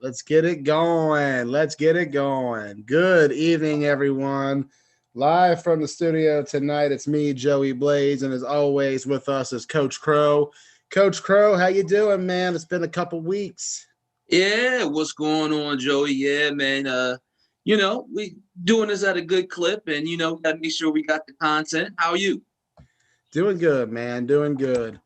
Let's get it going. Let's get it going. Good evening, everyone. Live from the studio tonight, it's me, Joey Blaze, and as always, with us is Coach Crow. Coach Crow, how you doing, man? It's been a couple weeks. Yeah, what's going on, Joey? Yeah, man. We doing this at a good clip, and gotta make sure we got the content. How are you? Doing good, man. Doing good.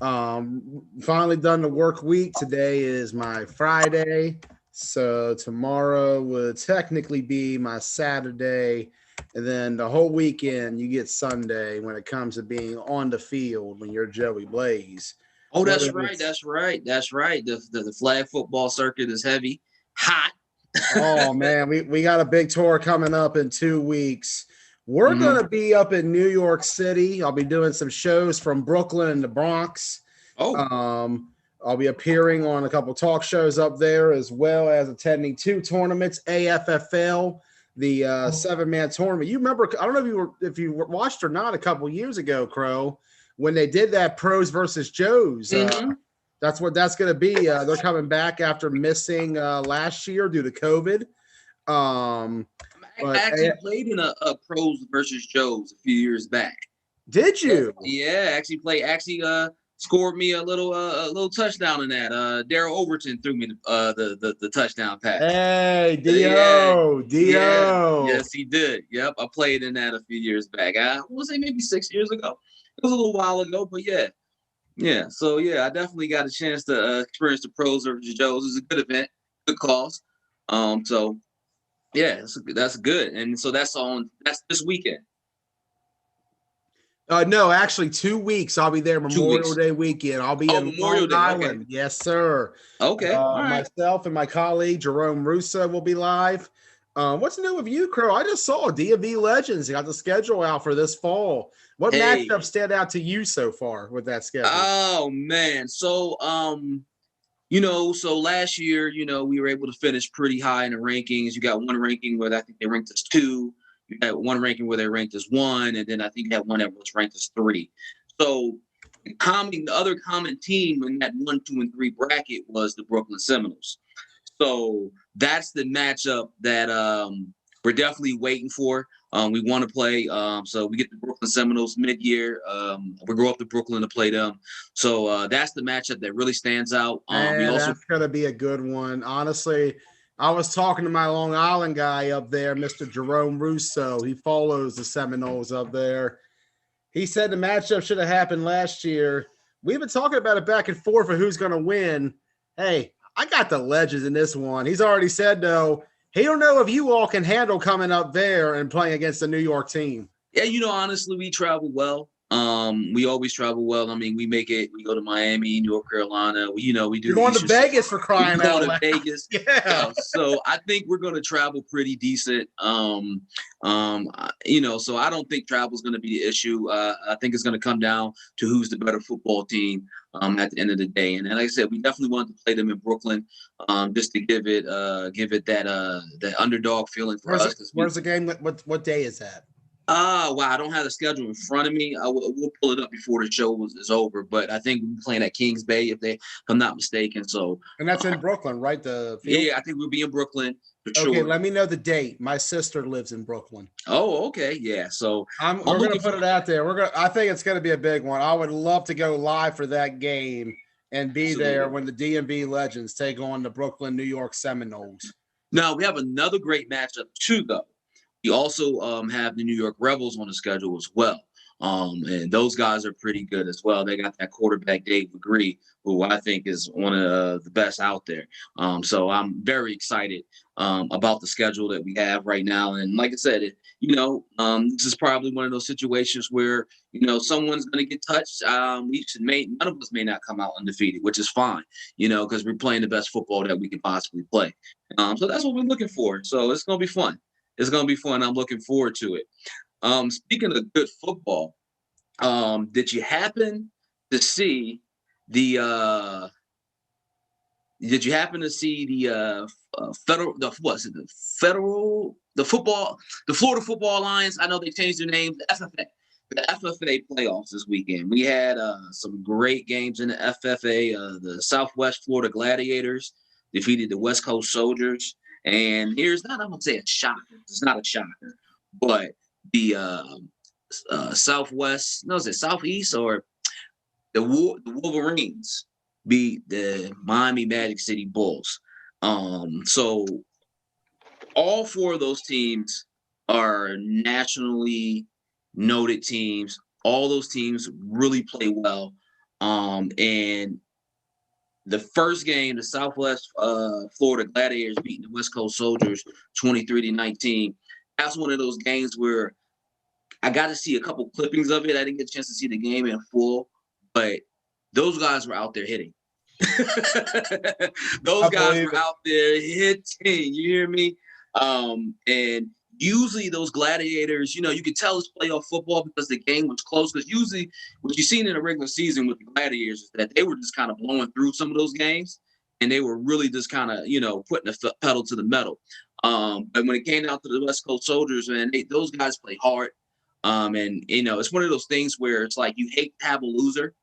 Finally done the work week. Today is my Friday. So tomorrow would technically be my Saturday. And then the whole weekend you get Sunday when it comes to being on the field when you're Joey Blaze. Oh, Whether that's right. it's That's right. That's right. The flag football circuit is heavy, hot. Oh man, we got a big tour coming up in 2 weeks. We're hmm gonna be up in New York City. I'll be doing some shows from Brooklyn and the Bronx. Oh, Um, I'll be appearing on a couple talk shows up there, as well as attending two tournaments, AFFL, the 7-man tournament. You remember? I don't know if you watched or not a couple years ago, Crow, when they did that pros versus Joes. hmm That's what that's going to be. They're coming back after missing last year due to COVID. Um, I but actually played in a pros versus Joes a few years back. did Yeah, you? yeah, actually played. Actually, scored me a little touchdown in that. Daryl Overton threw me the touchdown pass. Hey, Yeah, Do, yeah, Do. yes, he did. Yep, I played in that a few years back. I want to say maybe 6 years ago. It was a little while ago, but yeah, yeah. So yeah, I definitely got a chance to experience the pros versus Joes. It was a good event, good cause. So yeah, that's good. And so that's this weekend. No, actually, 2 weeks. I'll be there 2 weeks. Memorial Day weekend. I'll be Oh, in Memorial Long Day. Okay. Island. Yes, sir. Okay. All right. Myself and my colleague Jerome Russo will be live. What's new with you, Crow? I just saw D&V Legends got the schedule out for this fall. What Hey. matchups stand out to you so far with that schedule? Oh man. So last year, we were able to finish pretty high in the rankings. You got one ranking where I think they ranked us 2. You had one ranking where they ranked us 1, and then I think you had one that was ranked as 3. So the other common team in that 1, 2, and 3 bracket was the Brooklyn Seminoles. So that's the matchup that we're definitely waiting for. We want to play. So we get the Brooklyn Seminoles mid-year. We go up to Brooklyn to play them. So that's the matchup that really stands out. We Man, also that's gonna be a good one. Honestly, I was talking to my Long Island guy up there, Mr. Jerome Russo. He follows the Seminoles up there. He said the matchup should have happened last year. We've been talking about it back and forth for who's going to win. Hey, I got the Legends in this one. He's already said, though, he don't know if you all can handle coming up there and playing against the New York team. Yeah, honestly, we travel well. We always travel well. I mean, we make it. We go to Miami, North Carolina. We do You're the going to Eastern. Vegas for We crying go out to loud. Vegas. Yeah. So I think we're going to travel pretty decent. So I don't think travel is going to be the issue. I think it's going to come down to who's the better football team at the end of the day. And like I said, we definitely want to play them in Brooklyn, just to give it that underdog feeling for us. Where's the game? What day is that? Wow, I don't have the schedule in front of me. We'll pull it up before the show is over. But I think we're playing at Kings Bay, if I'm not mistaken. So, And that's in Brooklyn, right? The field? yeah, I think we'll be in Brooklyn for Okay, sure. let me know the date. My sister lives in Brooklyn. Oh, okay, yeah. So We're gonna put it out there. I think it's gonna be a big one. I would love to go live for that game and be there when the D&V Legends take on the Brooklyn, New York Seminoles. Now we have another great matchup too, though. We also have the New York Rebels on the schedule as well. And those guys are pretty good as well. They got that quarterback, Dave McGree, who I think is one of the best out there. So I'm very excited about the schedule that we have right now. And like I said, this is probably one of those situations where, someone's going to get touched. None of us may not come out undefeated, which is fine, because we're playing the best football that we can possibly play. So that's what we're looking for. So it's going to be fun. It's going to be fun. I'm looking forward to it. Speaking of good football, did you happen to see the the Florida Football Alliance? I know they changed their name, the FFA playoffs this weekend. We had some great games in the FFA. The Southwest Florida Gladiators defeated the West Coast Soldiers. And here's not, I'm going to say a shocker. It's not a shocker, but the Southwest, no, is it Southeast or the Wolverines beat the Miami Magic City Bulls. So all four of those teams are nationally noted teams. All those teams really play well. And the first game, the Southwest Florida Gladiators beating the West Coast Soldiers 23-19. That's one of those games where I got to see a couple clippings of it. I didn't get a chance to see the game in full, but those guys were out there hitting. Those guys were out there hitting. You hear me? And usually those Gladiators, you could tell it's playoff football because the game was close. Because usually what you've seen in the regular season with the Gladiators is that they were just kind of blowing through some of those games, and they were really just kind of, putting the pedal to the metal. But when it came down to the West Coast Soldiers, man, those guys play hard. And it's one of those things where it's like you hate to have a loser.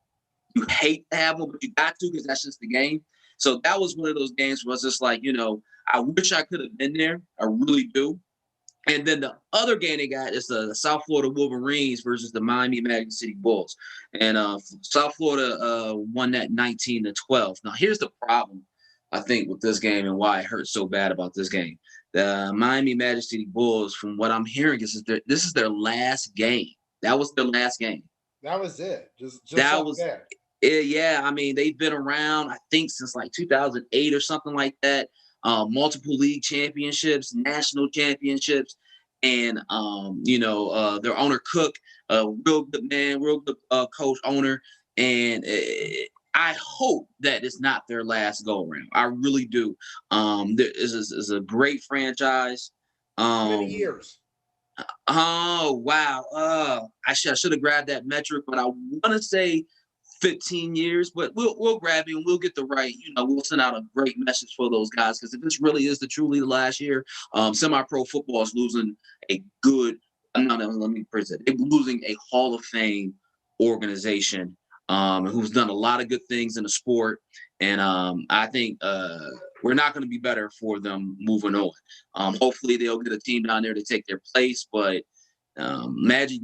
You hate to have one, but you got to because that's just the game. So that was one of those games where it's just like, I wish I could have been there. I really do. And then the other game they got is the South Florida Wolverines versus the Miami Magic City Bulls. And South Florida won that 19-12. Now, here's the problem, I think, with this game and why it hurts so bad about this game. The Miami Magic City Bulls, from what I'm hearing, this is their last game. That was their last game. That was it. Just that like was that. Yeah, I mean, they've been around, I think, since like 2008 or something like that. Multiple league championships, national championships, and their owner Cook, real good man, real good coach owner, and I hope that it's not their last go around. I really do. This is a great franchise. Many years. Oh wow! I should have grabbed that metric, but I want to say 15 years, but we'll grab it and we'll get the right, we'll send out a great message for those guys, because if this really is truly the last year, semi-pro football is losing a good, let me phrase it, they're losing a Hall of Fame organization who's done a lot of good things in the sport, and I think we're not going to be better for them moving on. Hopefully they'll get a team down there to take their place, but Magic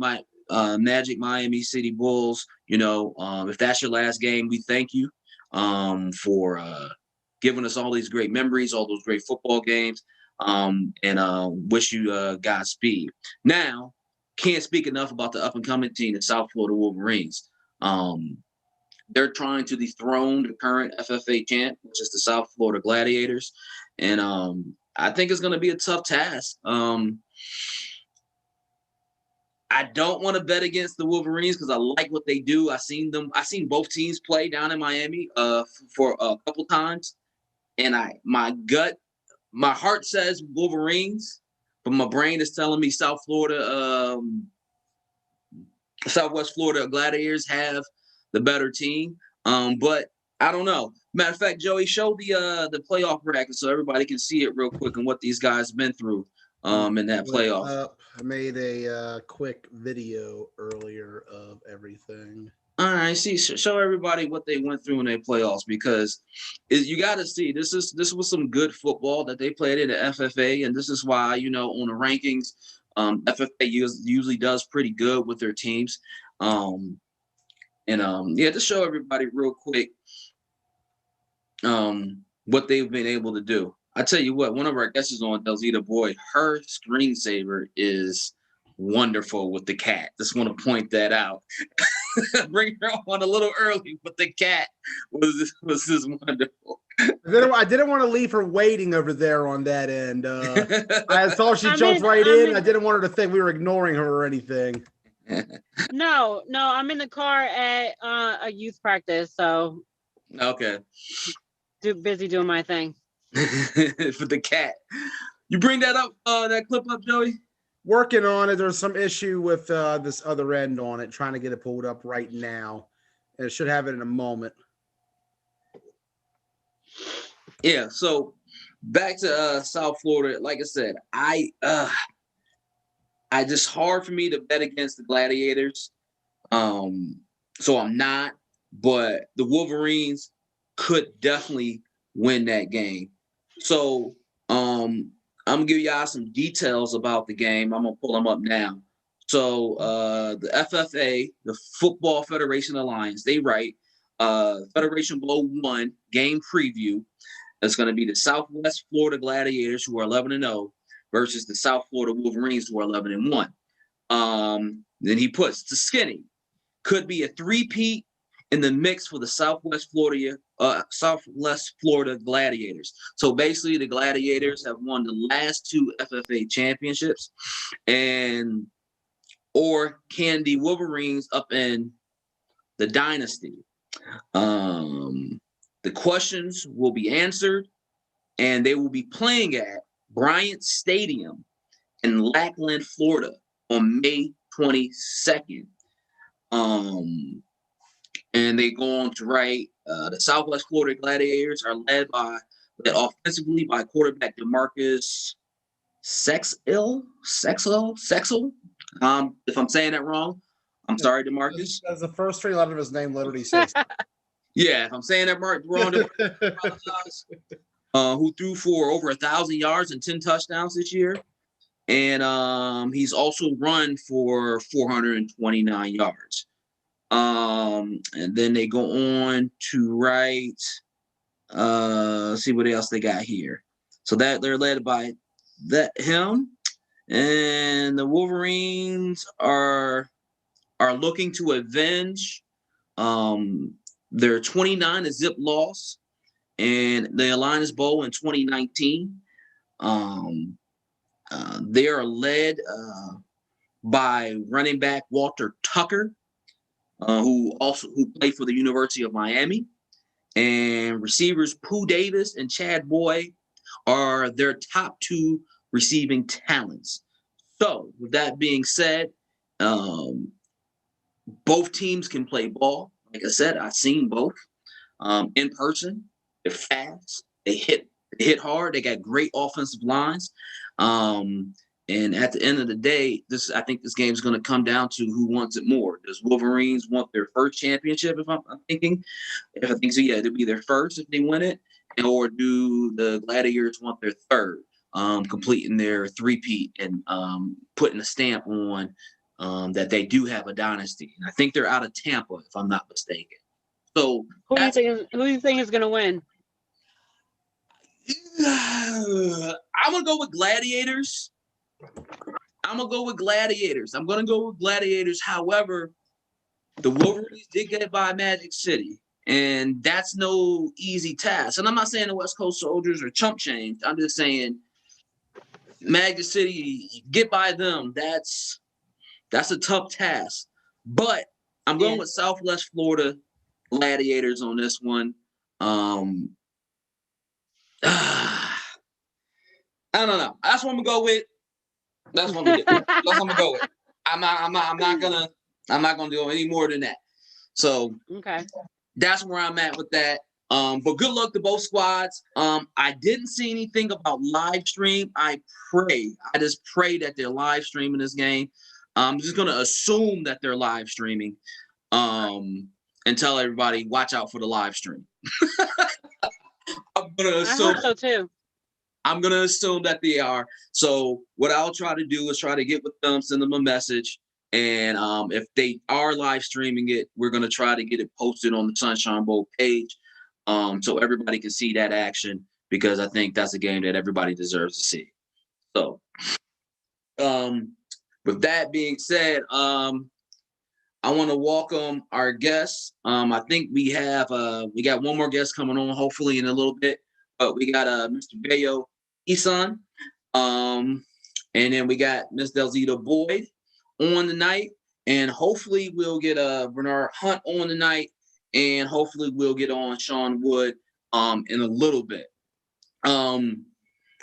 Miami City Bulls, if that's your last game, we thank you for giving us all these great memories, all those great football games, and wish you Godspeed. Now, can't speak enough about the up-and-coming team, the South Florida Wolverines. They're trying to dethrone the current FFA champ, which is the South Florida Gladiators, and I think it's going to be a tough task. I don't want to bet against the Wolverines because I like what they do. I seen both teams play down in Miami for a couple times, and my heart says Wolverines, but my brain is telling me Southwest Florida Gladiators have the better team. But I don't know. Matter of fact, Joey, show the playoff bracket so everybody can see it real quick and what these guys been through in that playoff. I made a quick video earlier of everything. All right, show everybody what they went through in their playoffs, because you got to see this was some good football that they played in the FFA, and this is why on the rankings, FFA usually does pretty good with their teams, just show everybody real quick what they've been able to do. I tell you what, one of our guests is on, Delzita Boyd. Her screensaver is wonderful with the cat. Just want to point that out. Bring her on a little early, but the cat was just wonderful. I didn't want to leave her waiting over there on that end. I thought she jumped right in. I didn't want her to think we were ignoring her or anything. No, I'm in the car at a youth practice, so okay. Busy doing my thing. For the cat. You bring that up, that clip up, Joey? Working on it. There's some issue with this other end on it, trying to get it pulled up right now. And it should have it in a moment. Yeah, so back to South Florida. Like I said, I just hard for me to bet against the Gladiators. So I'm not, but the Wolverines could definitely win that game. So I'm gonna give y'all some details about the game. I'm gonna pull them up now. So the FFA, the Football Federation Alliance, they write Federation Bowl 1 game preview. That's going to be the Southwest Florida Gladiators, who are 11-0, versus the South Florida Wolverines, who are 11-1. Then he puts the skinny could be a three-peat in the mix for the Southwest Florida Gladiators. So basically, the Gladiators have won the last 2 FFA championships, or can the Wolverines up in the dynasty? The questions will be answered, and they will be playing at Bryant Stadium in Lackland, Florida on May 22nd. And they go on to write, the Southwest Florida Gladiators are led offensively by quarterback DeMarcus Sexel. If I'm saying that wrong, I'm sorry, DeMarcus. That's the first 3 letters of his name literally says. Yeah, if I'm saying that wrong, who threw for over 1,000 yards and 10 touchdowns this year. And he's also run for 429 yards. And then they go on to write, see what else they got here. So that they're led by him. And the Wolverines are looking to avenge their 29-0 loss and the Alliance Bowl in 2019. They are led by running back Walter Tucker, who played for the University of Miami, and receivers Pooh Davis and Chad Boy are their top 2 receiving talents. So, with that being said, both teams can play ball. Like I said, I've seen both in person. They're fast. They hit hard. They got great offensive lines. And at the end of the day, I think this game is going to come down to who wants it more. Does Wolverines want their first championship? If I think so, yeah, it'll be their first if they win it. Or do the Gladiators want their third, completing their three-peat and putting a stamp on that they do have a dynasty? And I think they're out of Tampa, if I'm not mistaken. So who do you think is going to win? I'm going to go with Gladiators. I'm going to go with Gladiators. However, the Wolverines did get by Magic City, and that's no easy task. And I'm not saying the West Coast Soldiers are chump change. I'm just saying Magic City, get by them. That's a tough task. But I'm going with Southwest Florida Gladiators on this one. I don't know. That's what I'm gonna go with. I'm not gonna do any more than that. So okay, that's where I'm at with that. But good luck to both squads. I didn't see anything about live stream. I just pray that they're live streaming this game. I'm just gonna assume that they're live streaming. And tell everybody, watch out for the live stream. I hope so too. I'm going to assume that they are. So what I'll try to do is try to get with them, send them a message. And if they are live streaming it, we're going to try to get it posted on the Sunshine Bowl page so everybody can see that action, because I think that's a game that everybody deserves to see. So with that being said, I want to welcome our guests. I think we got one more guest coming on, hopefully in a little bit. But we got Mr. Bayo Isan, and then we got Miss Delzita Boyd on the night, and hopefully we'll get Bernard Hunt on the night, and hopefully we'll get on Sean Wood in a little bit.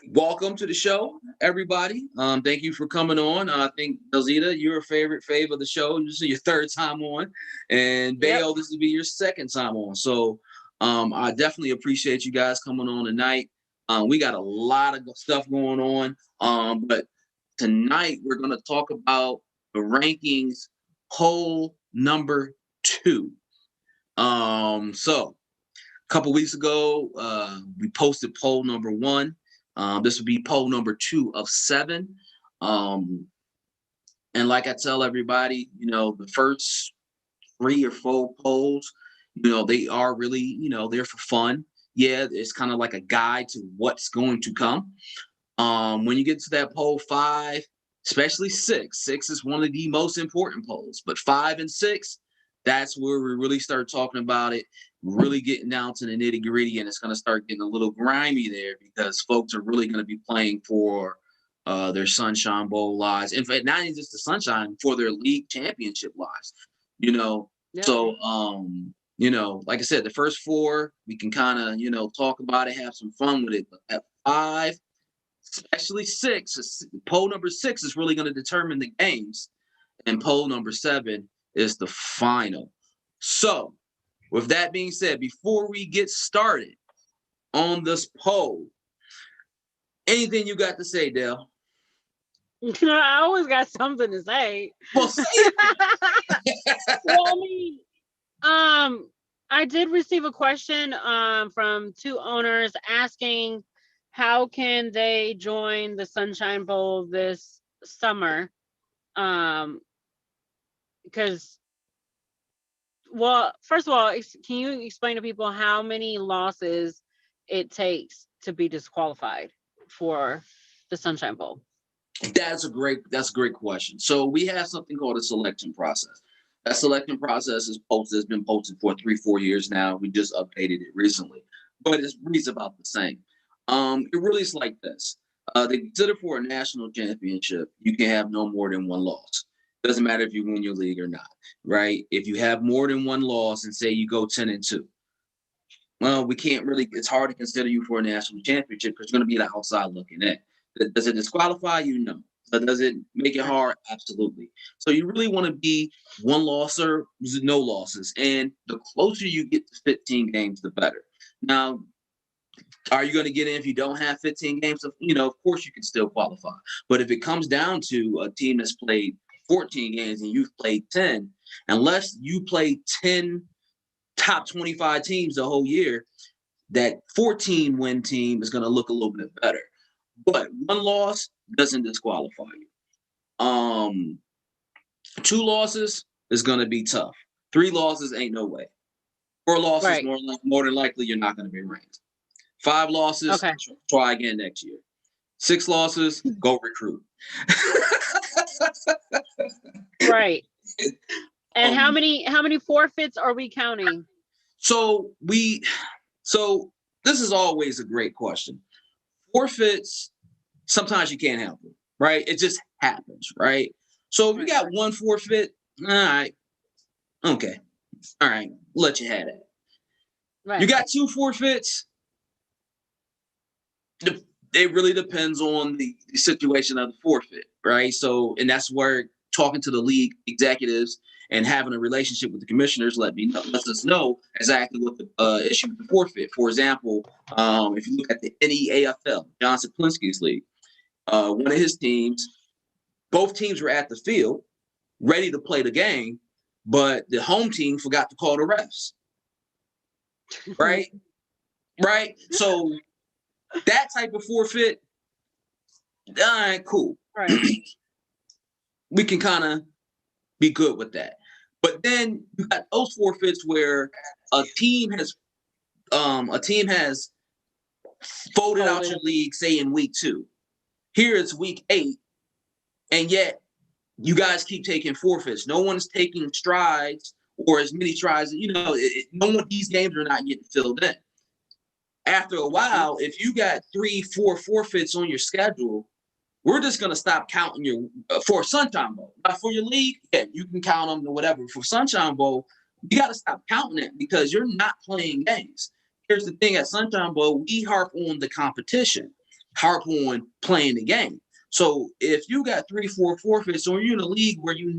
Welcome to the show, everybody. Thank you for coming on. I think, Delzita, you're a fave of the show. This is your 3rd time on, and Bayo, This will be your 2nd time on. So I definitely appreciate you guys coming on tonight. We got a lot of stuff going on, but tonight we're going to talk about the rankings poll number 2. So couple weeks ago, we posted poll number 1. This would be poll number 2 of 7. And like I tell everybody, the first 3 or 4 polls, they are really, they're for fun. Yeah, it's kind of like a guide to what's going to come. When you get to that poll 5, especially 6 is one of the most important polls, but 5 and 6, that's where we really start talking about it, really getting down to the nitty gritty, and it's going to start getting a little grimy there because folks are really going to be playing for their Sunshine Bowl lives. In fact, not even just the Sunshine, for their league championship lives, Yeah. So, like I said, the first 4, we can kind of, talk about it, have some fun with it. But at 5, especially 6, poll number 6 is really going to determine the games. And poll number 7 is the final. So, with that being said, before we get started on this poll, anything you got to say, Dale? I always got something to say. Well, say it. Well, I did receive a question from 2 owners asking how can they join the Sunshine Bowl this summer. Because, well, first of all, can you explain to people how many losses it takes to be disqualified for the Sunshine Bowl? That's a great question. So we have something called a selection process. That selection process has been posted for 3-4 years now. We just updated it recently, but it's about the same. It really is like this. They consider for a national championship, you can have no more than 1 loss. Doesn't matter if you win your league or not, right? If you have more than 1 loss and say you go 10-2, well, we can't really. It's hard to consider you for a national championship because you're going to be the outside looking in. Does it disqualify you? No. But does it make it hard? Absolutely. So you really want to be 1 loss or no losses. And the closer you get to 15 games, the better. Now, are you going to get in if you don't have 15 games? Of course you can still qualify. But if it comes down to a team that's played 14 games and you've played 10, unless you play 10 top 25 teams the whole year, that 14-win team is going to look a little bit better. But 1 loss doesn't disqualify you. 2 losses is going to be tough. 3 losses ain't no way. 4 losses, right. more than likely, you're not going to be ranked. 5 losses, okay. Try again next year. 6 losses, go recruit. Right. And how many forfeits are we counting? So this is always a great question. Forfeits, sometimes you can't help it, right? It just happens, right? So if you got 1 forfeit, all right, okay, all right, let you have it. Right. You got 2 forfeits. It really depends on the situation of the forfeit, right? So, and that's where talking to the league executives and having a relationship with the commissioners lets us know exactly what the issue with the forfeit. For example, if you look at the NEAFL, John Saplinski's league, one of his teams, both teams were at the field, ready to play the game, but the home team forgot to call the refs. Right? Right? So that type of forfeit, all right, cool. Right. We can kind of be good with that. But then you got those forfeits where a team has folded out your league, say in week 2. Here it's week 8, and yet you guys keep taking forfeits. No one's taking strides or as many strides. No one, these games are not getting filled in. After a while, if you got 3-4 forfeits on your schedule, we're just going to stop counting your for Sunshine Bowl. Not for your league, yeah, you can count them or whatever. For Sunshine Bowl, you got to stop counting it because you're not playing games. Here's the thing: at Sunshine Bowl, we harp on the competition, harp on playing the game. So if you got 3-4 forfeits, or you're in a league where you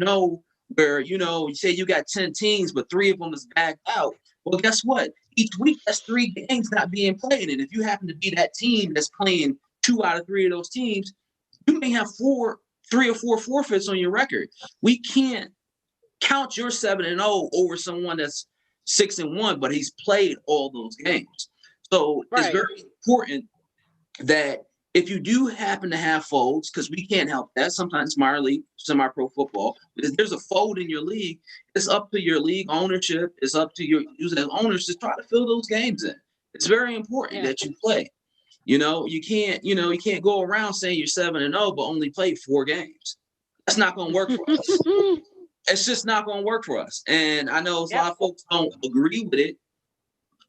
say you got 10 teams, but 3 of them is backed out. Well, guess what? Each week, that's 3 games not being played. And if you happen to be that team that's playing 2 out of 3 of those teams, you may have 3 or 4 forfeits on your record. We can't count your 7-0 over someone that's 6-1, but he's played all those games. So it's very important that if you do happen to have folds, because we can't help that, sometimes minor league, semi-pro football, if there's a fold in your league, it's up to your league ownership, it's up to your users owners to try to fill those games in. It's very important that you play. You can't go around saying you're 7-0, but only played 4 games. That's not going to work for us. It's just not going to work for us. And I know a lot of folks don't agree with it.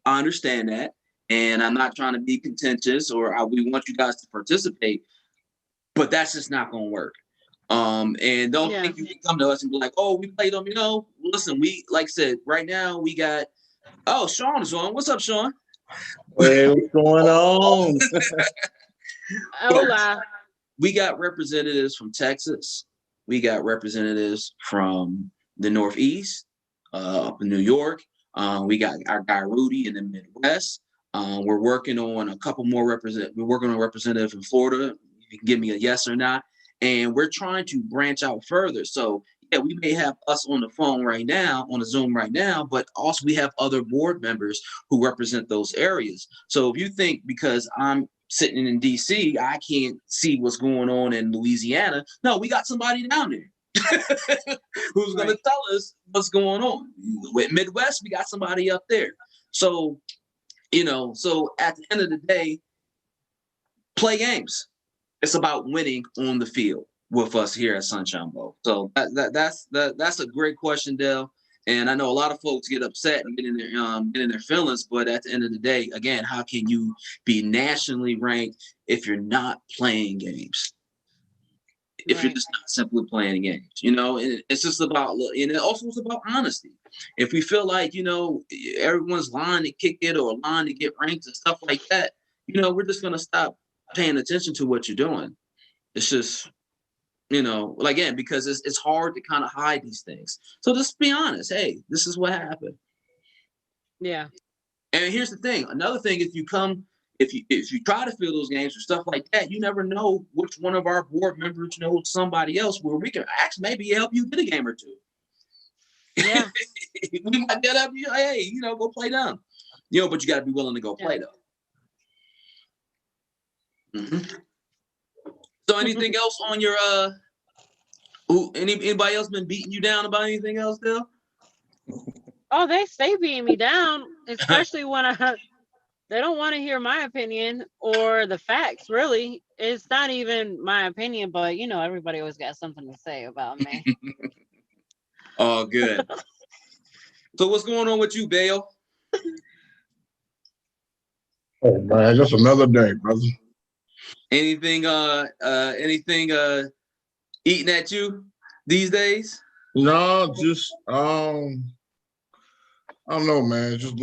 I understand that. And I'm not trying to be contentious we want you guys to participate, but that's just not going to work. And don't think you can come to us and be like, oh, we played them. Listen, like I said, right now we got, Sean is on. What's up, Sean? Hey, what's going on? Hola. We got representatives from Texas. We got representatives from the Northeast, up in New York. We got our guy Rudy in the Midwest. We're working on a couple more We're working on a representative in Florida. You can give me a yes or not. And we're trying to branch out further. So we may have us on the phone right now, on the Zoom right now, but also we have other board members who represent those areas. So if you think because I'm sitting in DC, I can't see what's going on in Louisiana. No, we got somebody down there who's going to tell us what's going on. With Midwest, we got somebody up there. So, so at the end of the day, play games. It's about winning on the field with us here at Sunshine Bowl. So that's a great question, Dale. And I know a lot of folks get upset and get in their feelings, but at the end of the day, again, how can you be nationally ranked if you're not playing games? If you're just not simply playing games, and it's just about, and it also is about honesty. If we feel like, everyone's lying to kick it or lying to get ranked and stuff like that, we're just going to stop paying attention to what you're doing. It's just, again, because it's hard to kind of hide these things. So just be honest. Hey, this is what happened. Yeah. And here's the thing. Another thing, if you try to fill those games or stuff like that, you never know which one of our board members knows somebody else where we can actually maybe help you get a game or two. Yeah. We might get up, hey, go play them. But you got to be willing to go play though. Mm-hmm. So anything else on your anybody else been beating you down about anything else, Dale? Oh, they stay beating me down, especially when they don't want to hear my opinion or the facts, really. It's not even my opinion, but everybody always got something to say about me. Oh, good. So what's going on with you, Dale? Oh man, just another day, brother. Anything eating at you these days? No, just I don't know, man. Just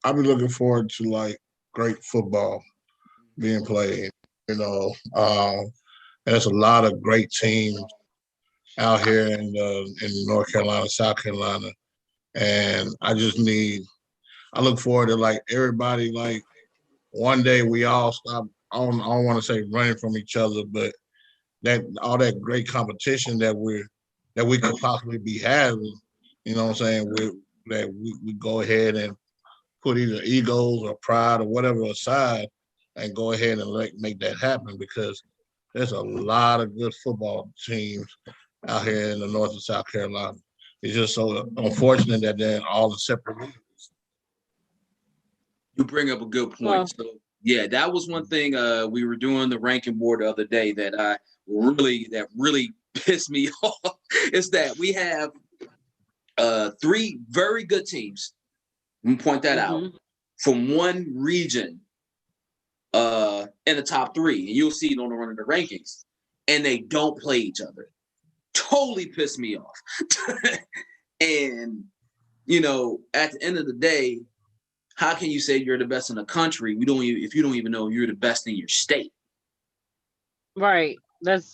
I've been looking forward to like great football being played, and there's a lot of great teams out here in North Carolina, South Carolina. And I look forward to like everybody, like one day we all stop. I don't want to say running from each other, but that all that great competition that we could possibly be having, what I'm saying? We go ahead and put either egos or pride or whatever aside and go ahead and make that happen, because there's a lot of good football teams out here in the North and South Carolina. It's just so unfortunate that they're all in separate leagues. You bring up a good point. So yeah, that was one thing we were doing the ranking board the other day that really pissed me off. Is that we have 3 very good teams. Let me point that out from one region in the top 3, and you'll see it on one of the rankings, and they don't play each other. Totally pissed me off. And at the end of the day, how can you say you're the best in the country? If you don't even know you're the best in your state. Right. Right.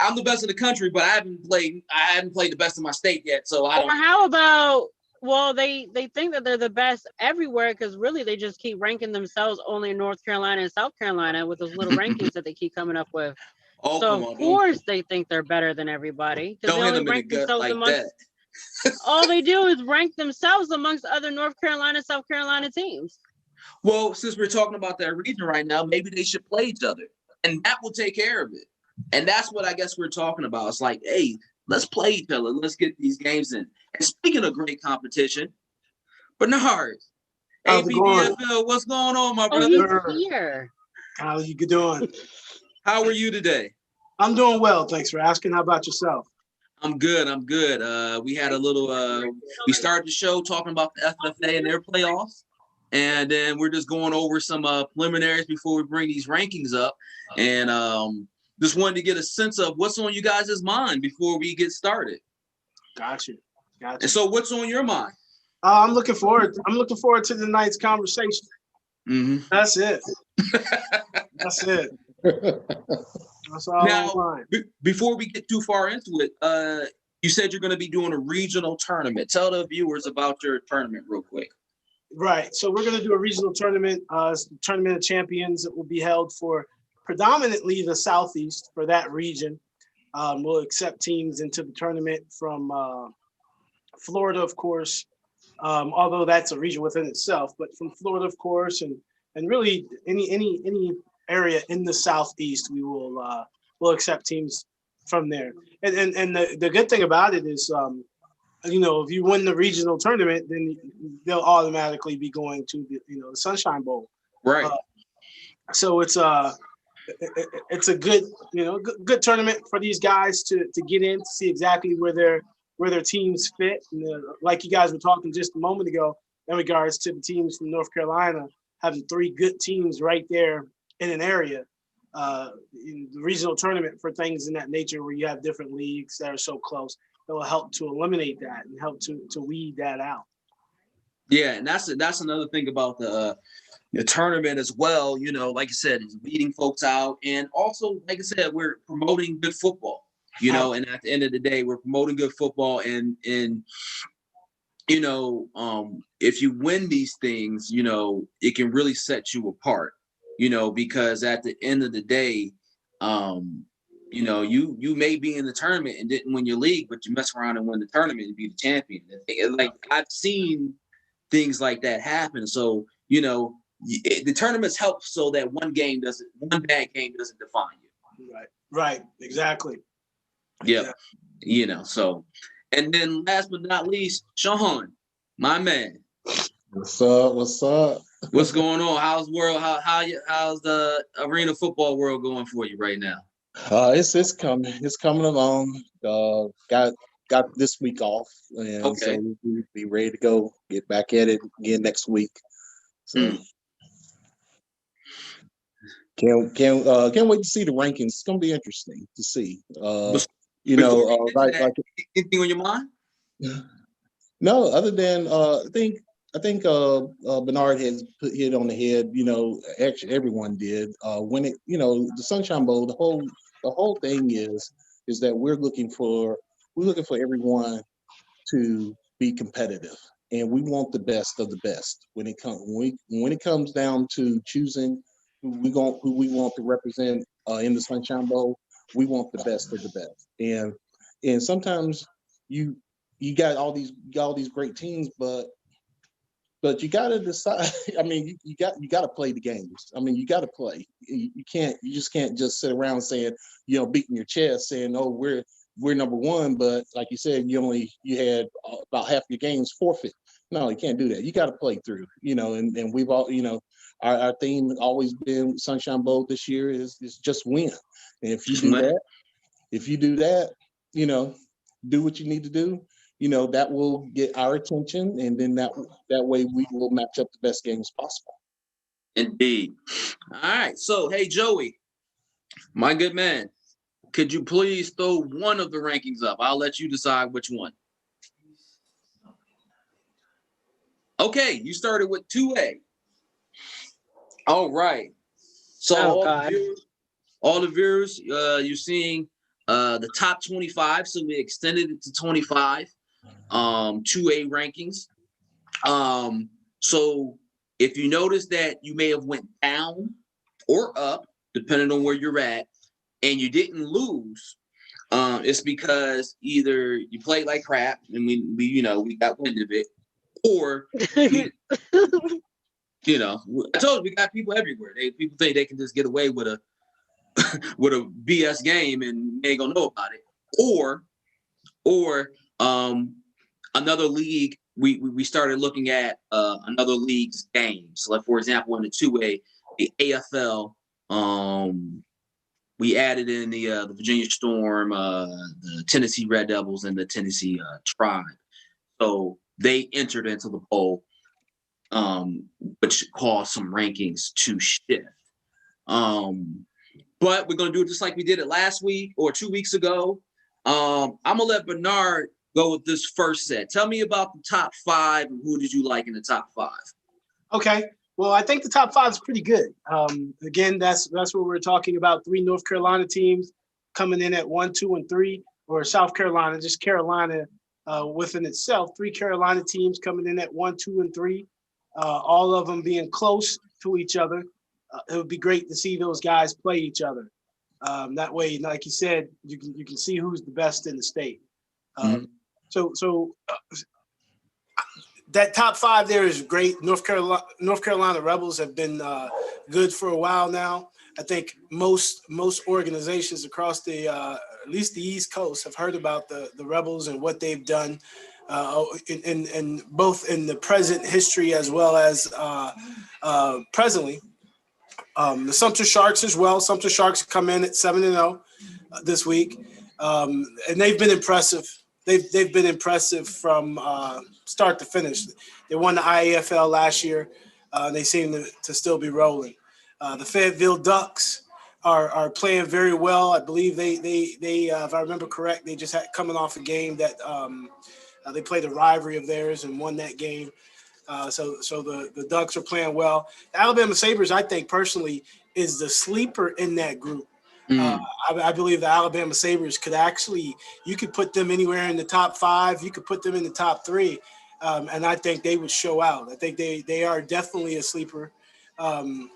I'm the best in the country, but I haven't played the best in my state yet. So I don't. Or how about, well, they think that they're the best everywhere because really they just keep ranking themselves only in North Carolina and South Carolina with those little rankings that they keep coming up with. Oh, so of course they think they're better than everybody because they only rank themselves like that. All they do is rank themselves amongst other North Carolina, South Carolina teams. Well, since we're talking about that region right now, maybe they should play each other, and that will take care of it. And that's what I guess we're talking about. It's like, hey, let's play each other. Let's get these games in. And speaking of great competition, Bernard, How's it going? ABDFL, what's going on, my Oh, brother? he's here. How you doing? How are you today? I'm doing well. Thanks for asking. How about yourself? I'm good. We had a little, we started the show talking about the FFA and their playoffs. And then we're just going over some preliminaries before we bring these rankings up. And just wanted to get a sense of what's on you guys' mind before we get started. Gotcha. And so what's on your mind? I'm looking forward to tonight's conversation. Mm-hmm. That's it. That's it. That's all Now, on mine. before we get too far into it, you said you're going to be doing a regional tournament. Tell the viewers about your tournament real quick. Right. So we're going to do a regional tournament, Tournament of Champions that will be held for predominantly the Southeast for that region. We'll accept teams into the tournament from Florida, of course, although that's a region within itself, but from Florida, of course, and really any area in the Southeast, we will we'll accept teams from there. And the good thing about it is, if you win the regional tournament, then they'll automatically be going to the Sunshine Bowl. Right. So it's a good good tournament for these guys to get in, to see exactly where their teams fit. And, like you guys were talking just a moment ago in regards to the teams from North Carolina having 3 good teams right there in an area. In the regional tournament for things in that nature where you have different leagues that are so close, it will help to eliminate that and help to weed that out. Yeah, and that's another thing about the tournament as well. Like I said, it's beating folks out, and also, like I said, we're promoting good football. And at the end of the day, we're promoting good football, and if you win these things, it can really set you apart. Because at the end of the day, you may be in the tournament and didn't win your league, but you mess around and win the tournament and be the champion. Like, I've seen things like that happen. So, the tournaments help so that one bad game doesn't define you. Right. Exactly. Yeah. So, and then last but not least, Sean, my man. What's up? What's going on? How's the arena football world going for you right now? It's coming. It's coming along. Got this week off, and Okay. so we'll be ready to go. Get back at it again next week. So can't wait to see the rankings. It's gonna be interesting to see. Before we get to that, anything on your mind? No, other than I think Bernard has hit on the head. Actually everyone did. When the Sunshine Bowl, the whole thing is that we're looking for everyone to be competitive, and we want the best of the best when it comes down to choosing who we want to represent in the Sunshine Bowl. We want the best of the best, and sometimes you got all these great teams, but you got to decide. I mean, you got to play the games. I mean, you got to play. You just can't sit around saying, beating your chest saying, "Oh, we're number one," but like you said, you had about half your games forfeit. No, you can't do that. You got to play through. And we've all, our theme has always been Sunshine Bowl this year is just win. And if you do that, do what you need to do. That will get our attention, and then that way we will match up the best games possible. Indeed. All right. So, hey, Joey, my good man, could you please throw one of the rankings up? I'll let you decide which one. Okay, you started with 2A. All right. So all the viewers, you're seeing the top 25. So we extended it to 25. 2A rankings. So if you notice that you may have went down or up, depending on where you're at, and you didn't lose, It's because either you played like crap and we got wind of it, or I told you we got people everywhere. People think they can just get away with a with a BS game and they ain't gonna know about it. Or another league. We started looking at another league's games. Like for example, in the 2A, the AFL. We added in the Virginia Storm, the Tennessee Red Devils, and the Tennessee Tribe. So they entered into the poll, which caused some rankings to shift. But we're going to do it just like we did it last week or 2 weeks ago. I'm going to let Bernard go with this first set. Tell me about the top 5 and who did you like in the top 5? Okay. Well, I think the top 5 is pretty good. Again, that's what we're talking about. 3 North Carolina teams coming in at 1, 2, and 3, or South Carolina, just Carolina within itself. 3 Carolina teams coming in at 1, 2, and 3. All of them being close to each other. It would be great to see those guys play each other. That way, like you said, you can see who's the best in the state. So that top 5 there is great. North Carolina Rebels have been good for a while now. I think most organizations across the at least the East Coast have heard about the Rebels and what they've done in both in the present history as well as presently. The Sumter Sharks as well. Sumter Sharks come in at 7-0 this week, and they've been impressive. They've been impressive from start to finish. They won the IAFL last year. They seem to still be rolling. The Fayetteville Ducks are playing very well. I believe they if I remember correct, they just had coming off a game that they played a rivalry of theirs and won that game. So the Ducks are playing well. The Alabama Sabres, I think personally, is the sleeper in that group. I believe the Alabama Sabres could actually, you could put them anywhere in the top 5. You could put them in the top 3. And I think they would show out. I think they are definitely a sleeper. And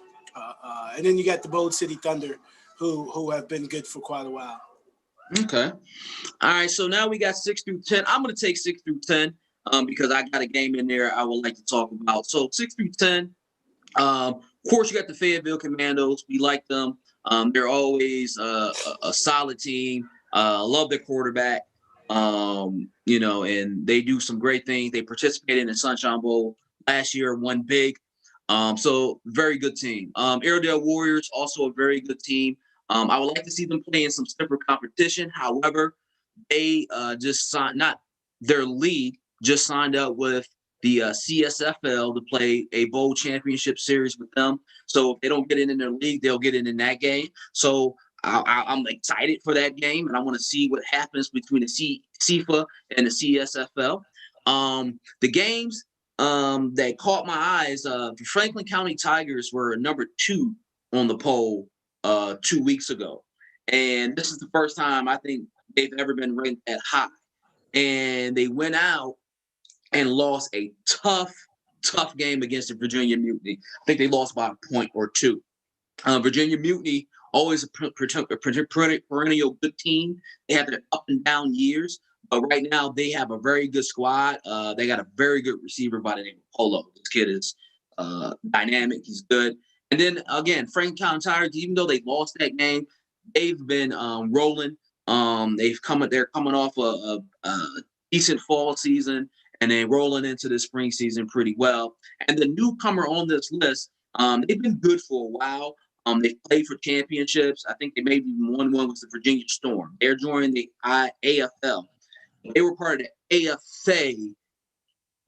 then you got the Bold City Thunder, who have been good for quite a while. Okay. All right. So now we got 6 through 10. I'm going to take 6 through 10 because I got a game in there I would like to talk about. So 6 through 10. Of course, you got the Fayetteville Commandos. We like them. They're always a solid team. Love their quarterback. And they do some great things. They participated in the Sunshine Bowl last year, won big. So very good team. Airedale Warriors, also a very good team. I would like to see them play in some stiffer competition. However, they just signed, not their league, just signed up with the CSFL to play a bowl championship series with them. So if they don't get in their league, they'll get in that game. So I'm excited for that game, and I want to see what happens between the CFA and the CSFL. The games that caught my eyes, the Franklin County Tigers were number 2 on the poll 2 weeks ago. And this is the first time I think they've ever been ranked that high. And they went out and lost a tough game against the Virginia Mutiny. I think they lost by a point or 2. Virginia Mutiny, always a perennial good team. They have their up and down years, but right now they have a very good squad. They got a very good receiver by the name of Polo. This kid is dynamic. He's good. And then again, Franklin County Tigers, even though they lost that game, they've been rolling. They're coming off a decent fall season, and then rolling into the spring season pretty well. And the newcomer on this list, they've been good for a while. They've played for championships. I think they maybe won one was the Virginia Storm. They're joining the AFL. They were part of the AFA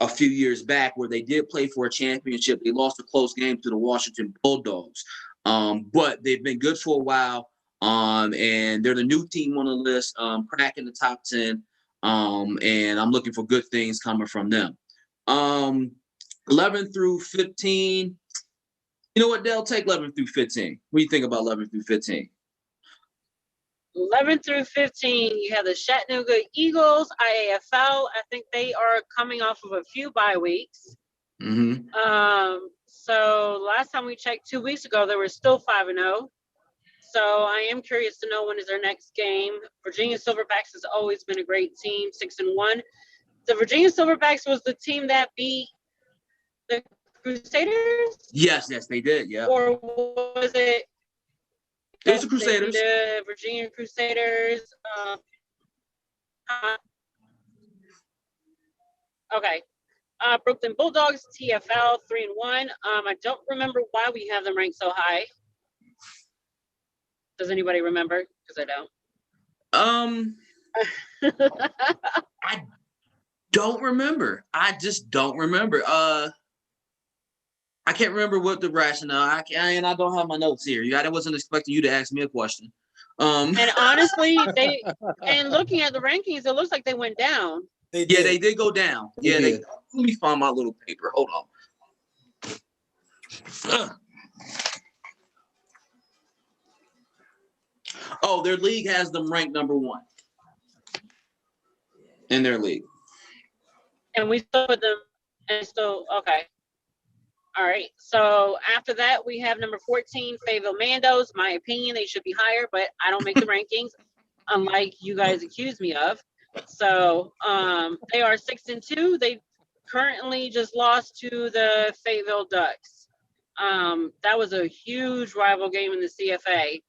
a few years back where they did play for a championship. They lost a close game to the Washington Bulldogs. But they've been good for a while. And they're the new team on the list, cracking the top 10. And I'm looking for good things coming from them. 11 through 15. You know what, Dale? Take 11 through 15. What do you think about 11 through 15? 11 through 15, you have the Chattanooga Eagles, IAFL. I think they are coming off of a few bye weeks. So last time we checked 2 weeks ago, they were still 5-0. So I am curious to know when is their next game. Virginia Silverbacks has always been a great team, 6-1. The Virginia Silverbacks was the team that beat the Crusaders, Yes, they did. Yeah, or was it? it was the They beat Crusaders. the Virginia Crusaders. Okay. Brooklyn Bulldogs, TFL, 3-1. I don't remember why we have them ranked so high. Does anybody remember? Because I don't. I don't remember. I just don't remember. I can't remember what the rationale. And I don't have my notes here. I wasn't expecting you to ask me a question. And honestly, and looking at the rankings, it looks like they went down. They did go down. Let me find my little paper. Hold on. Oh, their league has them ranked number 1 in their league. And we still put them, and still, okay. All right. So after that, we have number 14, Fayetteville Mandos. My opinion, they should be higher, but I don't make the rankings, unlike you guys accuse me of. So they are 6-2. They currently just lost to the Fayetteville Ducks. That was a huge rival game in the CFA.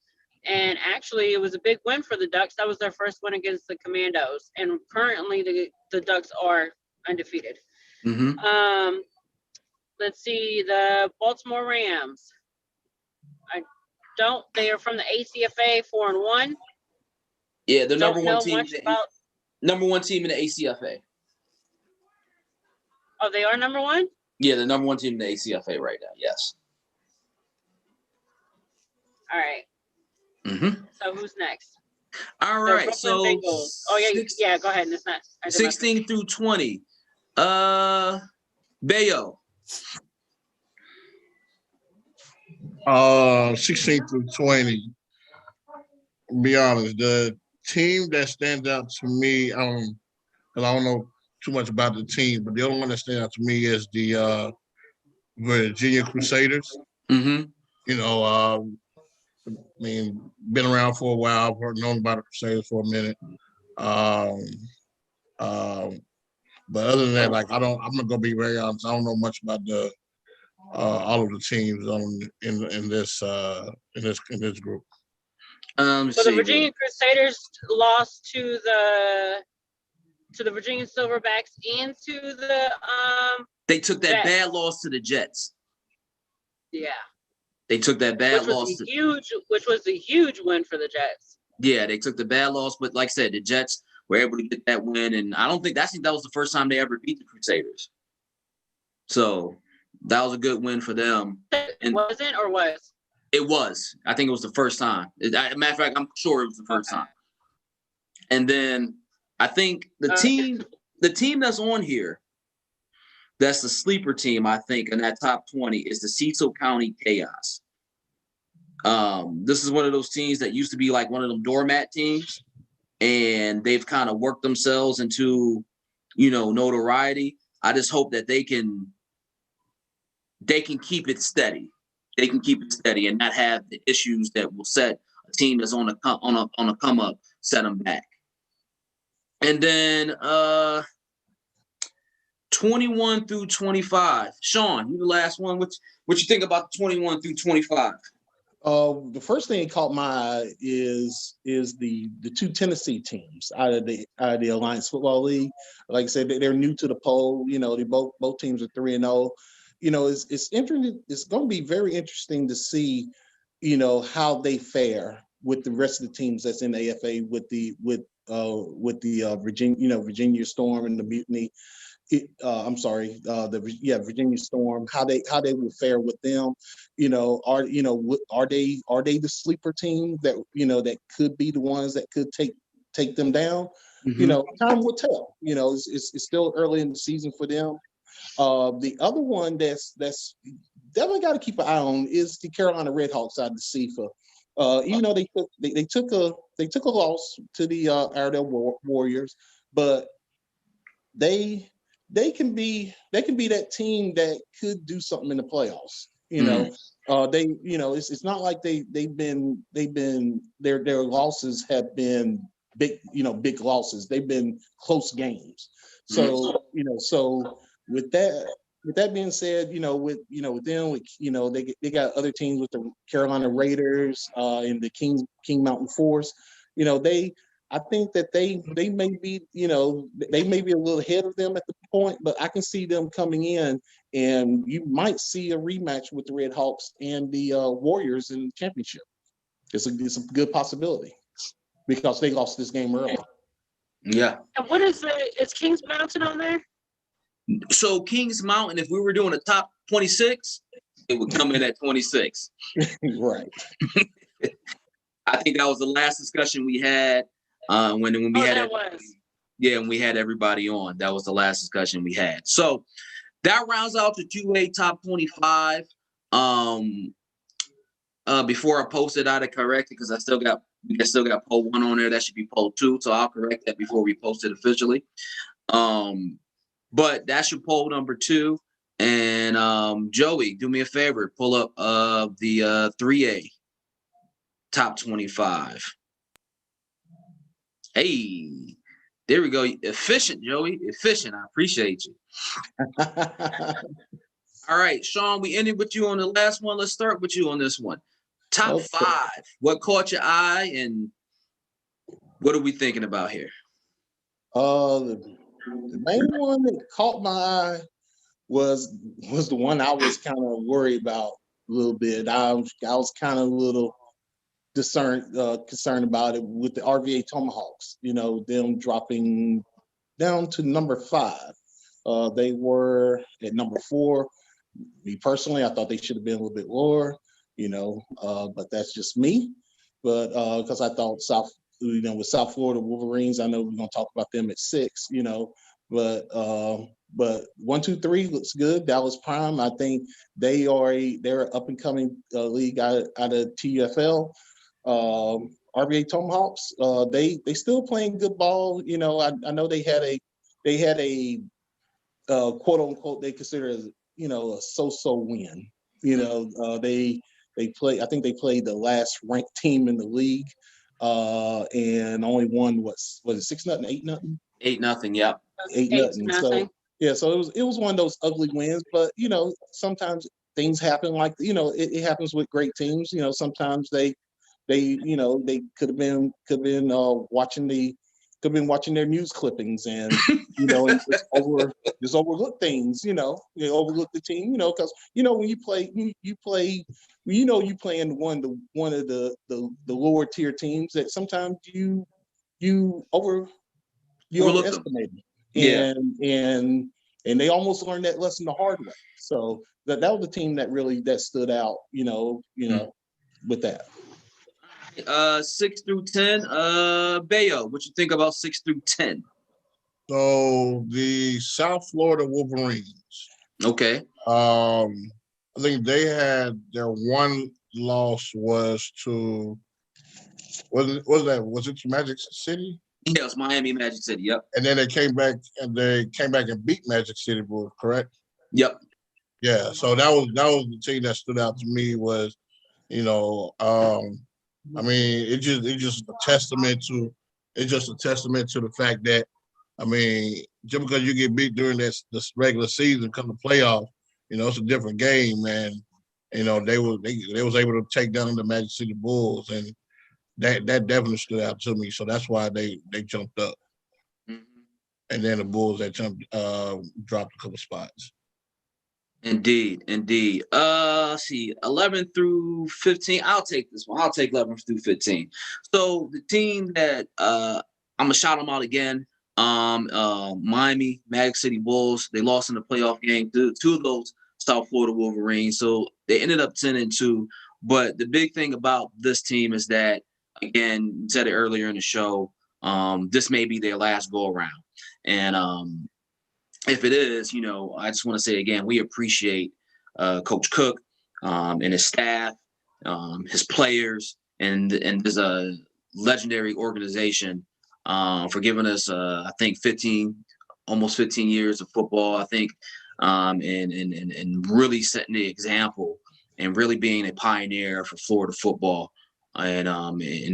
And actually, it was a big win for the Ducks. That was their first win against the Commandos. And currently, the Ducks are undefeated. Mm-hmm. Let's see, the Baltimore Rams. They are from the ACFA, 4-1. Yeah, the number Don't know one team. much about. Number 1 team in the ACFA. Oh, they are number 1? Yeah, the number 1 team in the ACFA right now. Yes. All right. Mm-hmm. So who's next? All right. So Bengals. Oh yeah, go ahead. It's not 16 through 20. Bayo. 16 through 20. Be honest, the team that stands out to me, because I don't know too much about the team, but the only one that stands out to me is the Virginia Crusaders. Mm-hmm. Been around for a while. I've known about the Crusaders for a minute. But other than that, I'm gonna be very honest. I don't know much about the all of the teams in this group. So the Virginia Crusaders lost to the Virginia Silverbacks and to the They took that Jets. bad loss to the Jets. Yeah. They took that bad loss. Which was a huge win for the Jets. Yeah, they took the bad loss, but like I said, the Jets were able to get that win, and I think that was the first time they ever beat the Crusaders. So that was a good win for them. And wasn't or was? It was. I think it was the first time. Matter of fact, I'm sure it was the first time. And then I think the team that's on here, that's the sleeper team, I think, in that top 20 is the Cecil County Chaos. This is one of those teams that used to be like one of them doormat teams, and they've kind of worked themselves into, notoriety. I just hope that they can keep it steady. They can keep it steady and not have the issues that will set a team that's on a come up, set them back. And then 21 through 25. Sean, you the last one. What you think about 21 through 25? The first thing that caught my eye is the 2 Tennessee teams out of the Alliance Football League. Like I said, they're new to the poll. They both teams are 3-0. It's interesting. It's going to be very interesting to see, how they fare with the rest of the teams that's in the AFA with the Virginia Storm and the Mutiny. Virginia Storm. How they will fare with them. Are they the sleeper team that that could be the ones that could take them down? Mm-hmm. Time will tell. It's still early in the season for them. The other one that's definitely got to keep an eye on is the Carolina Redhawks out of the CFA. Even though they took a loss to the Iredell Warriors, but they can be that team that could do something in the playoffs. You know, it's not like their losses have been big, big losses. They've been close games. So, so with that being said, with them, they got other teams with the Carolina Raiders and the King Mountain Force. I think that they may be, they may be a little ahead of them at the point, but I can see them coming in, and you might see a rematch with the Red Hawks and the Warriors in the championship. It's a good possibility because they lost this game early. Yeah. And what is Kings Mountain on there? So Kings Mountain, if we were doing a top 26, it would come in at 26. Right. I think that was the last discussion we had when we had when we had everybody on. That was the last discussion we had. So that rounds out the 2A top 25. Before I post it, I'd correct it because I still got poll 1 on there. That should be poll 2. So I'll correct that before we post it officially. But that's your poll number 2. And Joey, do me a favor, pull up the 3A top 25. Hey, there we go. Efficient, Joey. Efficient. I appreciate you. All right, Sean, we ended with you on the last one. Let's start with you on this one. Top 5. What caught your eye, and what are we thinking about here? The main one that caught my eye was the one I was kind of worried about a little bit. I was kind of a little concerned about it with the RVA Tomahawks. Them dropping down to number 5. They were at number 4. Me personally, I thought they should have been a little bit lower. But that's just me. But because I thought with South Florida Wolverines, I know we're gonna talk about them at 6. But 1, 2, 3 looks good. Dallas Prime, I think they're up and coming league out of TFL. RVA Tomahawks, they still playing good ball. I know they had a quote unquote they consider as a so-so win. They play. I think they played the last ranked team in the league, and only won was it 6-0, 8-0? 8-0. Yeah. 8-0. So yeah, so it was one of those ugly wins. But sometimes things happen. Like it happens with great teams. Sometimes they could have been watching their news clippings and just overlook things. Overlook the team. Because when you play, you playing one of the lower tier teams that sometimes you overestimate them. Yeah. And they almost learned that lesson the hard way. So that was the team that stood out. With that. 6 through 10. Bayo, what you think about 6 through 10? So the South Florida Wolverines. Okay. I think they had their one loss was to was it to Magic City? Yeah, it's Miami Magic City. Yep. And then they came back and beat Magic City Bulls, correct? Yep. Yeah. So that was the team that stood out to me was, I mean, it's just a testament to the fact that, I mean, just because you get beat during this regular season, come the playoff, it's a different game, man. They was able to take down the Magic City Bulls, and that definitely stood out to me. So that's why they jumped up, and then the Bulls that dropped a couple spots. Indeed. See, 11 through 15. I'll take this one. I'll take 11 through 15. So the team that I'm gonna shout them out again. Miami Magic City Bulls. They lost in the playoff game to two of those South Florida Wolverines. So they ended up 10-2. But the big thing about this team is that, again, said it earlier in the show, this may be their last go around. And if it is, I just want to say again, we appreciate Coach Cook and his staff, his players, and there's a legendary organization for giving us, I think, almost 15 years of football. I think, and really setting the example and really being a pioneer for Florida football and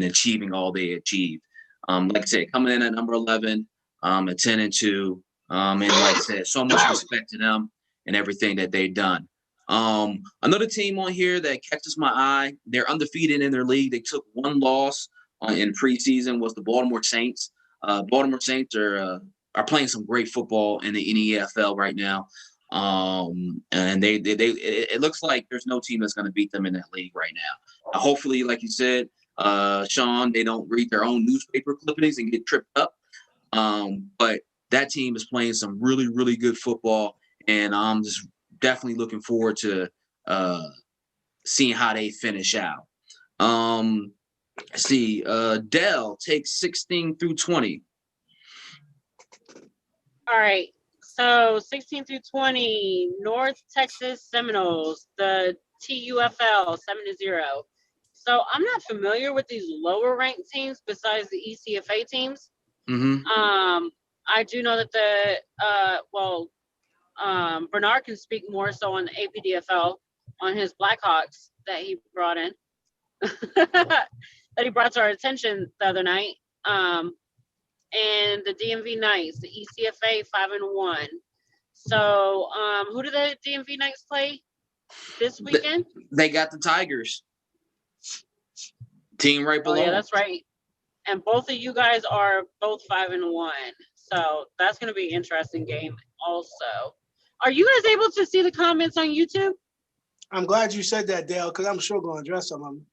achieving all they achieved. Like I said, coming in at number 11, at 10-2, and like I said, so much respect to them and everything that they've done. Another team on here that catches my eye, they're undefeated in their league. They took one loss in preseason, was the Baltimore Saints. Baltimore Saints are playing some great football in the NEFL right now. And it looks like there's no team that's going to beat them in that league right now. Hopefully, like you said, Sean, they don't read their own newspaper clippings and get tripped up. But that team is playing some really, really good football, and I'm just definitely looking forward to seeing how they finish out. Let's see, Dell takes 16 through 20. All right. So 16 through 20, North Texas Seminoles, the TUFL 7-0. So I'm not familiar with these lower ranked teams besides the ECFA teams. Mm-hmm. I do know that Bernard can speak more so on the APDFL on his Blackhawks that he brought in, that he brought to our attention the other night. And the DMV Knights, the ECFA 5-1. So, who do the DMV Knights play this weekend? They got the Tigers. Team right below. Oh, yeah, that's right. And both of you guys are both 5-1. So that's going to be an interesting game also. Are you guys able to see the comments on YouTube? I'm glad you said that, Dale, because I'm sure going to address some of them.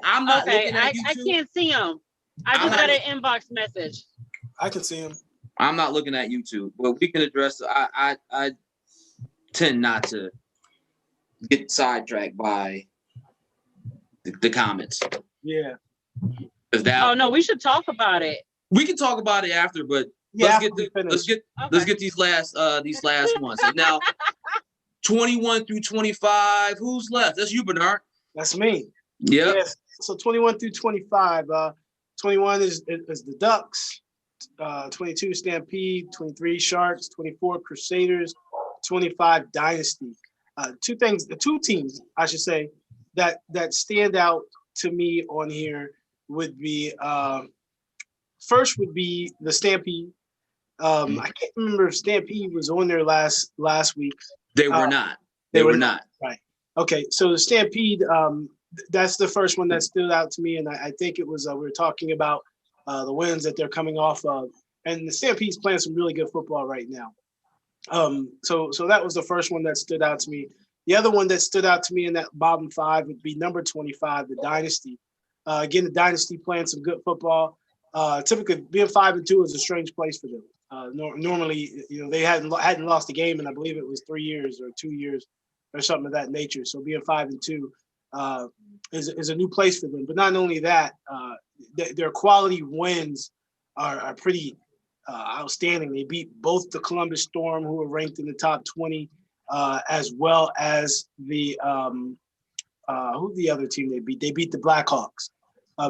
I'm not okay, looking at YouTube. I can't see them. I just got an inbox message. I can see them. I'm not looking at YouTube, but we can address. I tend not to get sidetracked by the comments. Yeah. Oh no, we should talk about it. We can talk about it after, but Yeah, let's get these last ones. And now 21 through 25. Who's left? That's you, Bernard. That's me. Yep. Yes. So 21 through 25. 21 is the Ducks. 22 Stampede. 23 Sharks. 24 Crusaders. 25 Dynasty. Two teams I should say that stand out to me on here would be first would be the Stampede. I can't remember if Stampede was on there last week. They were not. They were not. Right. Okay. So the Stampede, that's the first one that stood out to me. And I think it was, we were talking about the wins that they're coming off of. And the Stampede's playing some really good football right now. So that was the first one that stood out to me. The other one that stood out to me in that bottom five would be number 25, the Dynasty. Again, the Dynasty playing some good football. Typically, being 5-2 is a strange place for them. Normally, they hadn't lost a game in I believe it was 3 years or 2 years or something of that nature. So being 5-2 is a new place for them. But not only that, their quality wins are pretty outstanding. They beat both the Columbus Storm, who were ranked in the top 20, as well as the who the other team they beat? They beat the Blackhawks.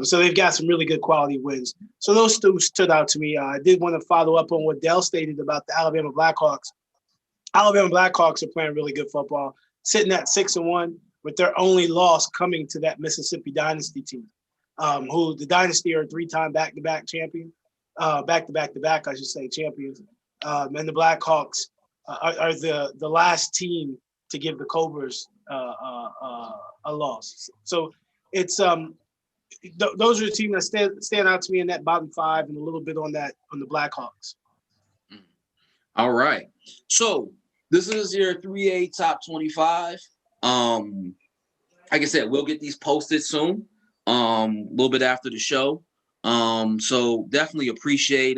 So they've got some really good quality wins. So those two stood out to me. I did want to follow up on what Dell stated about the Alabama Blackhawks. Alabama Blackhawks are playing really good football, sitting at 6-1 with their only loss coming to that Mississippi Dynasty team, who the Dynasty are 3-time back-to-back champion, back-to-back, I should say, champions. And the Blackhawks are the last team to give the Cobras a loss. So it's those are the teams that stand out to me in that bottom five, and a little bit on the Blackhawks. All right. So this is your 3A top 25. Like I said, we'll get these posted soon, a little bit after the show. So definitely appreciate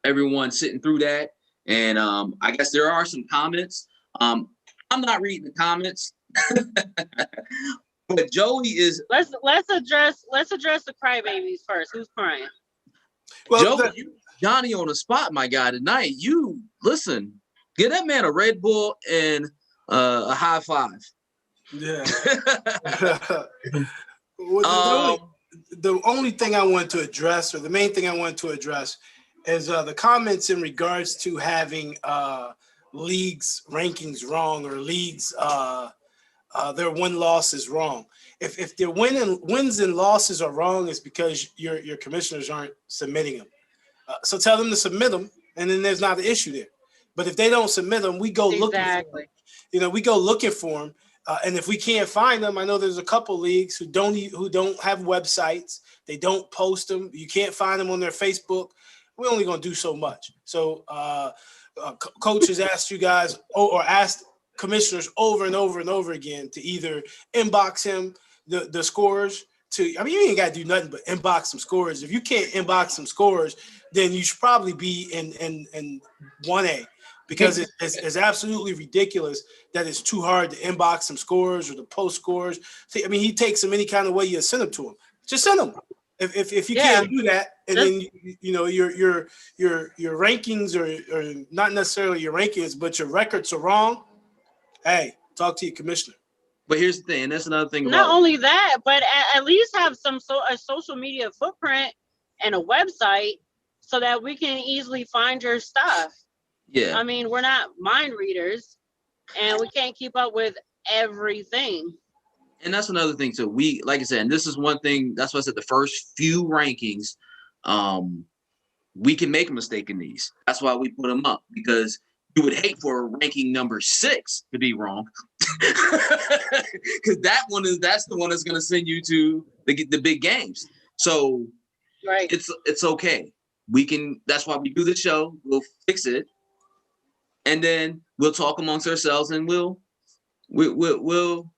everyone sitting through that. And I guess there are some comments. I'm not reading the comments. But Joey is. Let's address the crybabies first. Who's crying? Well, Joey, Johnny on the spot, my guy tonight. You listen, give that man a Red Bull and a high five. Yeah. The only thing I wanted to address, or the main thing I wanted to address, is the comments in regards to having leagues rankings wrong, or leagues their win-loss is wrong. If their wins and losses are wrong, it's because your commissioners aren't submitting them. So tell them to submit them, and then there's not an issue there. But if they don't submit them, we go looking for them. We go looking for them. And if we can't find them, I know there's a couple leagues who don't have websites. They don't post them. You can't find them on their Facebook. We're only going to do so much. So coach has asked you guys or asked commissioners over and over and over again to either inbox him the scores. You ain't got to do nothing but inbox some scores. If you can't inbox some scores, then you should probably be in 1A. Because it's absolutely ridiculous that it's too hard to inbox some scores or to post scores. See, he takes them any kind of way you send them to him. Just send them. If you can't do that, and then your rankings are not necessarily your rankings, but your records are wrong. Hey, talk to your commissioner. But here's the thing, and that's another thing. Not only that, but at least have a social media footprint and a website so that we can easily find your stuff. Yeah. We're not mind readers, and we can't keep up with everything. And that's another thing too. Like I said, and this is one thing. That's why I said the first few rankings, we can make a mistake in these. That's why we put them up, because you would hate for ranking number 6 to be wrong, because that's the one that's going to send you to the big games. So right, it's okay. We can. That's why we do the show. We'll fix it. And then we'll talk amongst ourselves, and we'll refocus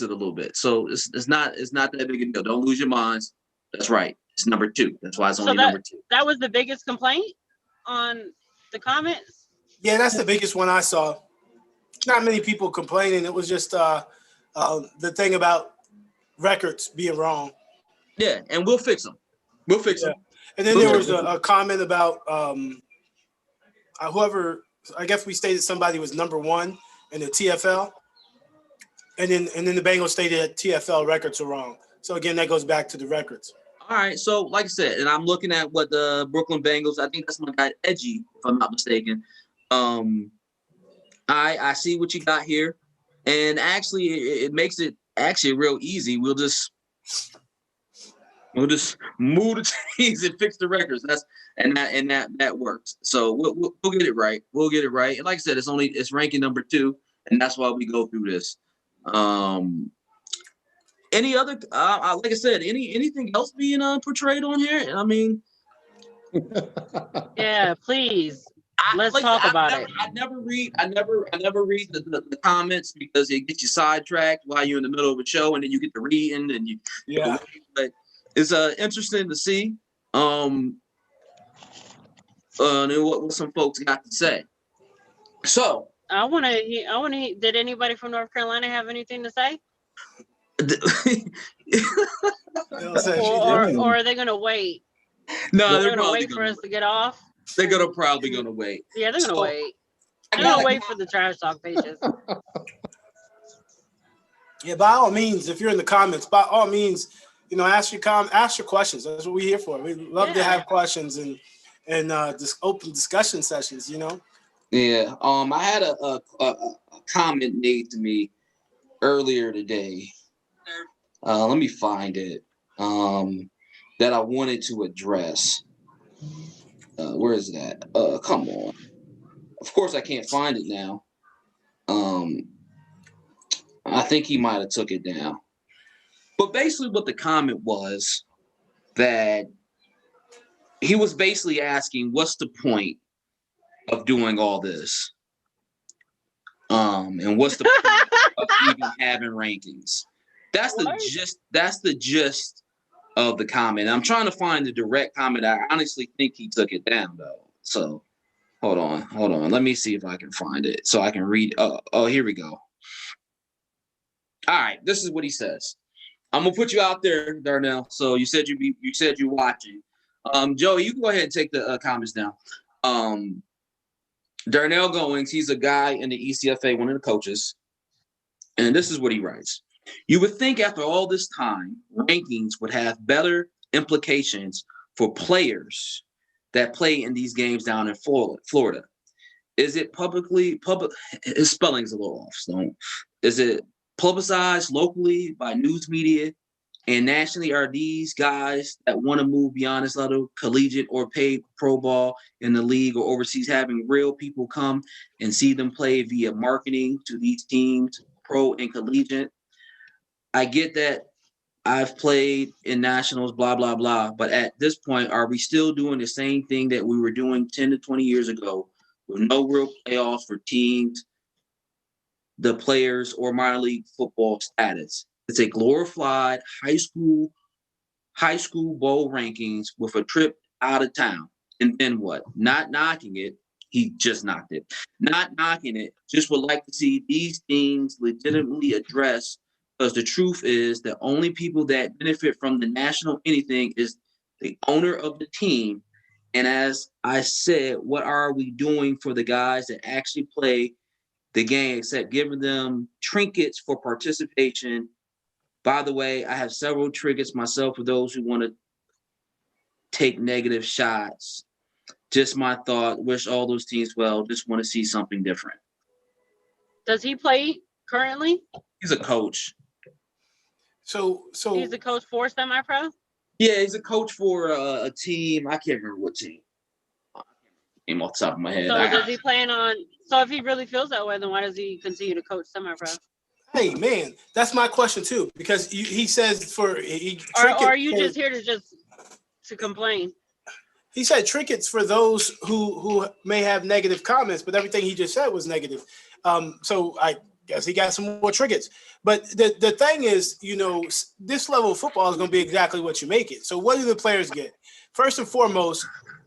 it a little bit. So it's not that big a deal. Don't lose your minds. That's right. It's number 2. That's why it's only number 2. That was the biggest complaint on the comments. Yeah, that's the biggest one I saw. Not many people complaining. It was just the thing about records being wrong. Yeah, and we'll fix them. We'll fix them. And then there was a comment about whoever, I guess we stated somebody was number 1 in the TFL, and then the Bengals stated that TFL records are wrong. So again, that goes back to the records. All right. So like I said, and I'm looking at what the Brooklyn Bengals, I think that's my guy Edgy, if I'm not mistaken. I see what you got here, and actually it makes it actually real easy. We'll just move the teams and fix the records. That works. So we'll get it right. We'll get it right. And like I said, it's ranking number 2, and that's why we go through this. Any other? Like I said, anything else being portrayed on here? Yeah, please. Let's talk about it. I never read the comments, because it gets you sidetracked while you're in the middle of a show, and then you get to reading and you. Yeah. But it's interesting to see and what some folks got to say. So I want to. Did anybody from North Carolina have anything to say? Or are they going to wait? No, they're going to wait for us to get off. They're probably going to wait. Yeah, they're going to wait. They're going to wait for the trash talk pages. Yeah, by all means, if you're in the comments, by all means, ask your questions. That's what we're here for. We love to have questions and just open discussion sessions. Yeah. I had a comment made to me earlier today. Let me find it. That I wanted to address. Where is that? Come on. Of course, I can't find it now. I think he might have took it down. But basically what the comment was, that he was basically asking, what's the point of doing all this? And what's the point of even having rankings? That's the gist of the comment. I'm trying to find the direct comment. I honestly think he took it down though. So hold on. Let me see if I can find it so I can read. Oh, here we go. All right, this is what he says. I'm gonna put you out there, Darnell. So you said you're watching. Joey, you go ahead and take the comments down. Darnell Goings, he's a guy in the ECFA, one of the coaches, and this is what he writes. You would think after all this time, rankings would have better implications for players that play in these games down in Florida. is it public? His spelling's a little off. So, is it publicized locally by news media and nationally? Are these guys that want to move beyond this level, collegiate or paid pro ball in the league or overseas, having real people come and see them play via marketing to these teams, pro and collegiate? I get that. I've played in nationals, blah, blah, blah. But at this point, are we still doing the same thing that we were doing 10 to 20 years ago with no real playoffs for teams, the players, or minor league football status? It's a glorified high school bowl rankings with a trip out of town. And then what? Not knocking it. He just knocked it. Not knocking it. Just would like to see these things legitimately addressed. Because the truth is the only people that benefit from the national anything is the owner of the team. And as I said, what are we doing for the guys that actually play the game except giving them trinkets for participation? By the way, I have several trinkets myself for those who want to take negative shots. Just my thought. Wish all those teams well. Just want to see something different. Does he play currently? He's a coach. So He's the coach for semi-pro? Yeah, he's a coach for a team. I can't remember what team. Name off the top of my head. So does he plan on? So if he really feels that way, then why does he continue to coach semi-pro? hey man, that's my question too, because he says Or are you just here to complain? He said trinkets for those who may have negative comments, but everything he just said was negative. So I guess he got some more trinkets. But the thing is, this level of football is going to be exactly what you make it. So what do the players get? First and foremost,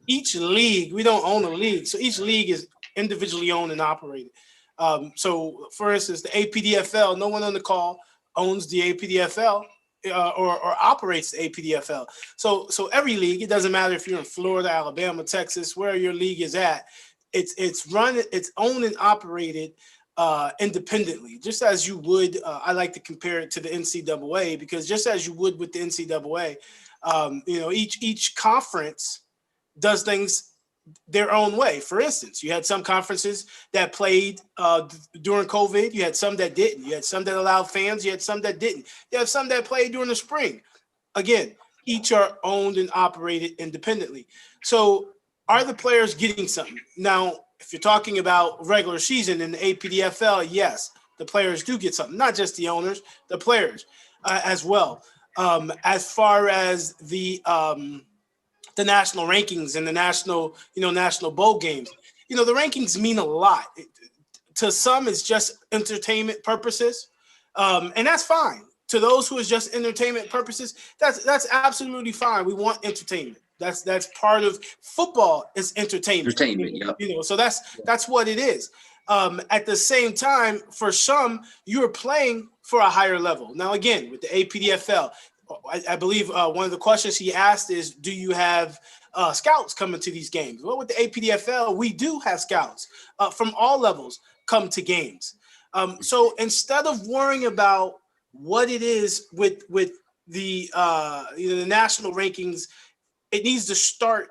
each league, we don't own a league. So each league is individually owned and operated. So for instance, the APDFL, no one on the call owns the APDFL. Or operates the APDFL. So every league, it doesn't matter if you're in Florida, Alabama, Texas, where your league is at, it's owned and operated independently, just as you would. I like to compare it to the NCAA, because just as you would with the NCAA, each conference does things their own way. For instance, you had some conferences that played during COVID. You had some that didn't. You had some that allowed fans. You had some that didn't. You have some that played during the spring. Again, each are owned and operated independently. So are the players getting something? Now, if you're talking about regular season in the APDFL, yes, the players do get something, not just the owners, the players as well. As far as the national rankings and the national bowl games, the rankings mean a lot. To some, it's just entertainment purposes, and that's fine. To those who is just entertainment purposes, that's absolutely fine. We want entertainment. That's part of football is entertainment. Yep. So that's what it is. At the same time, for some, you're playing for a higher level. Now, again, with the APDFL, I believe one of the questions he asked is, do you have scouts coming to these games? Well, with the APDFL, we do have scouts from all levels come to games. So instead of worrying about what it is with the national rankings, it needs to start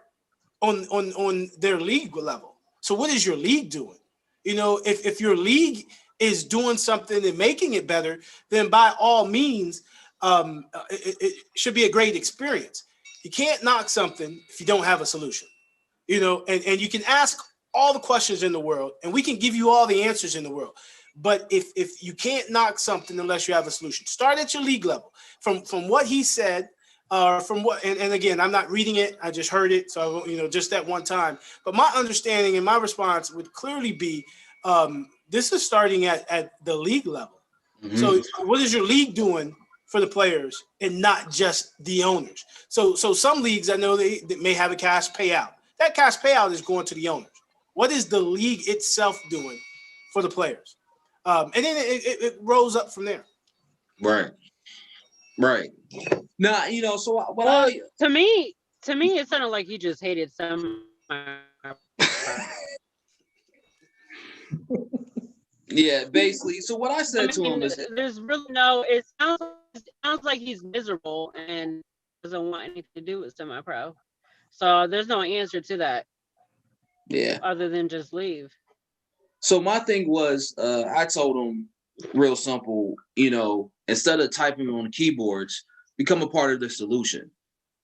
on their league level. So what is your league doing? If your league is doing something and making it better, then by all means, it should be a great experience. You can't knock something if you don't have a solution, and you can ask all the questions in the world and we can give you all the answers in the world. But if you can't knock something unless you have a solution, start at your league level. From what he said, and again, I'm not reading it, I just heard it. So, just that one time, but my understanding and my response would clearly be, this is starting at the league level. Mm-hmm. So what is your league doing for the players and not just the owners? So some leagues, I know they may have a cash payout. That cash payout is going to the owners. What is the league itself doing for the players? And then it rolls up from there. Right. Now, so to me, it sounded like you just hated some. Yeah, basically. So what I said to him is, there's really no. It sounds like he's miserable and doesn't want anything to do with semi-pro. So there's no answer to that. Yeah. Other than just leave. So my thing was, I told him real simple, instead of typing on the keyboards, become a part of the solution.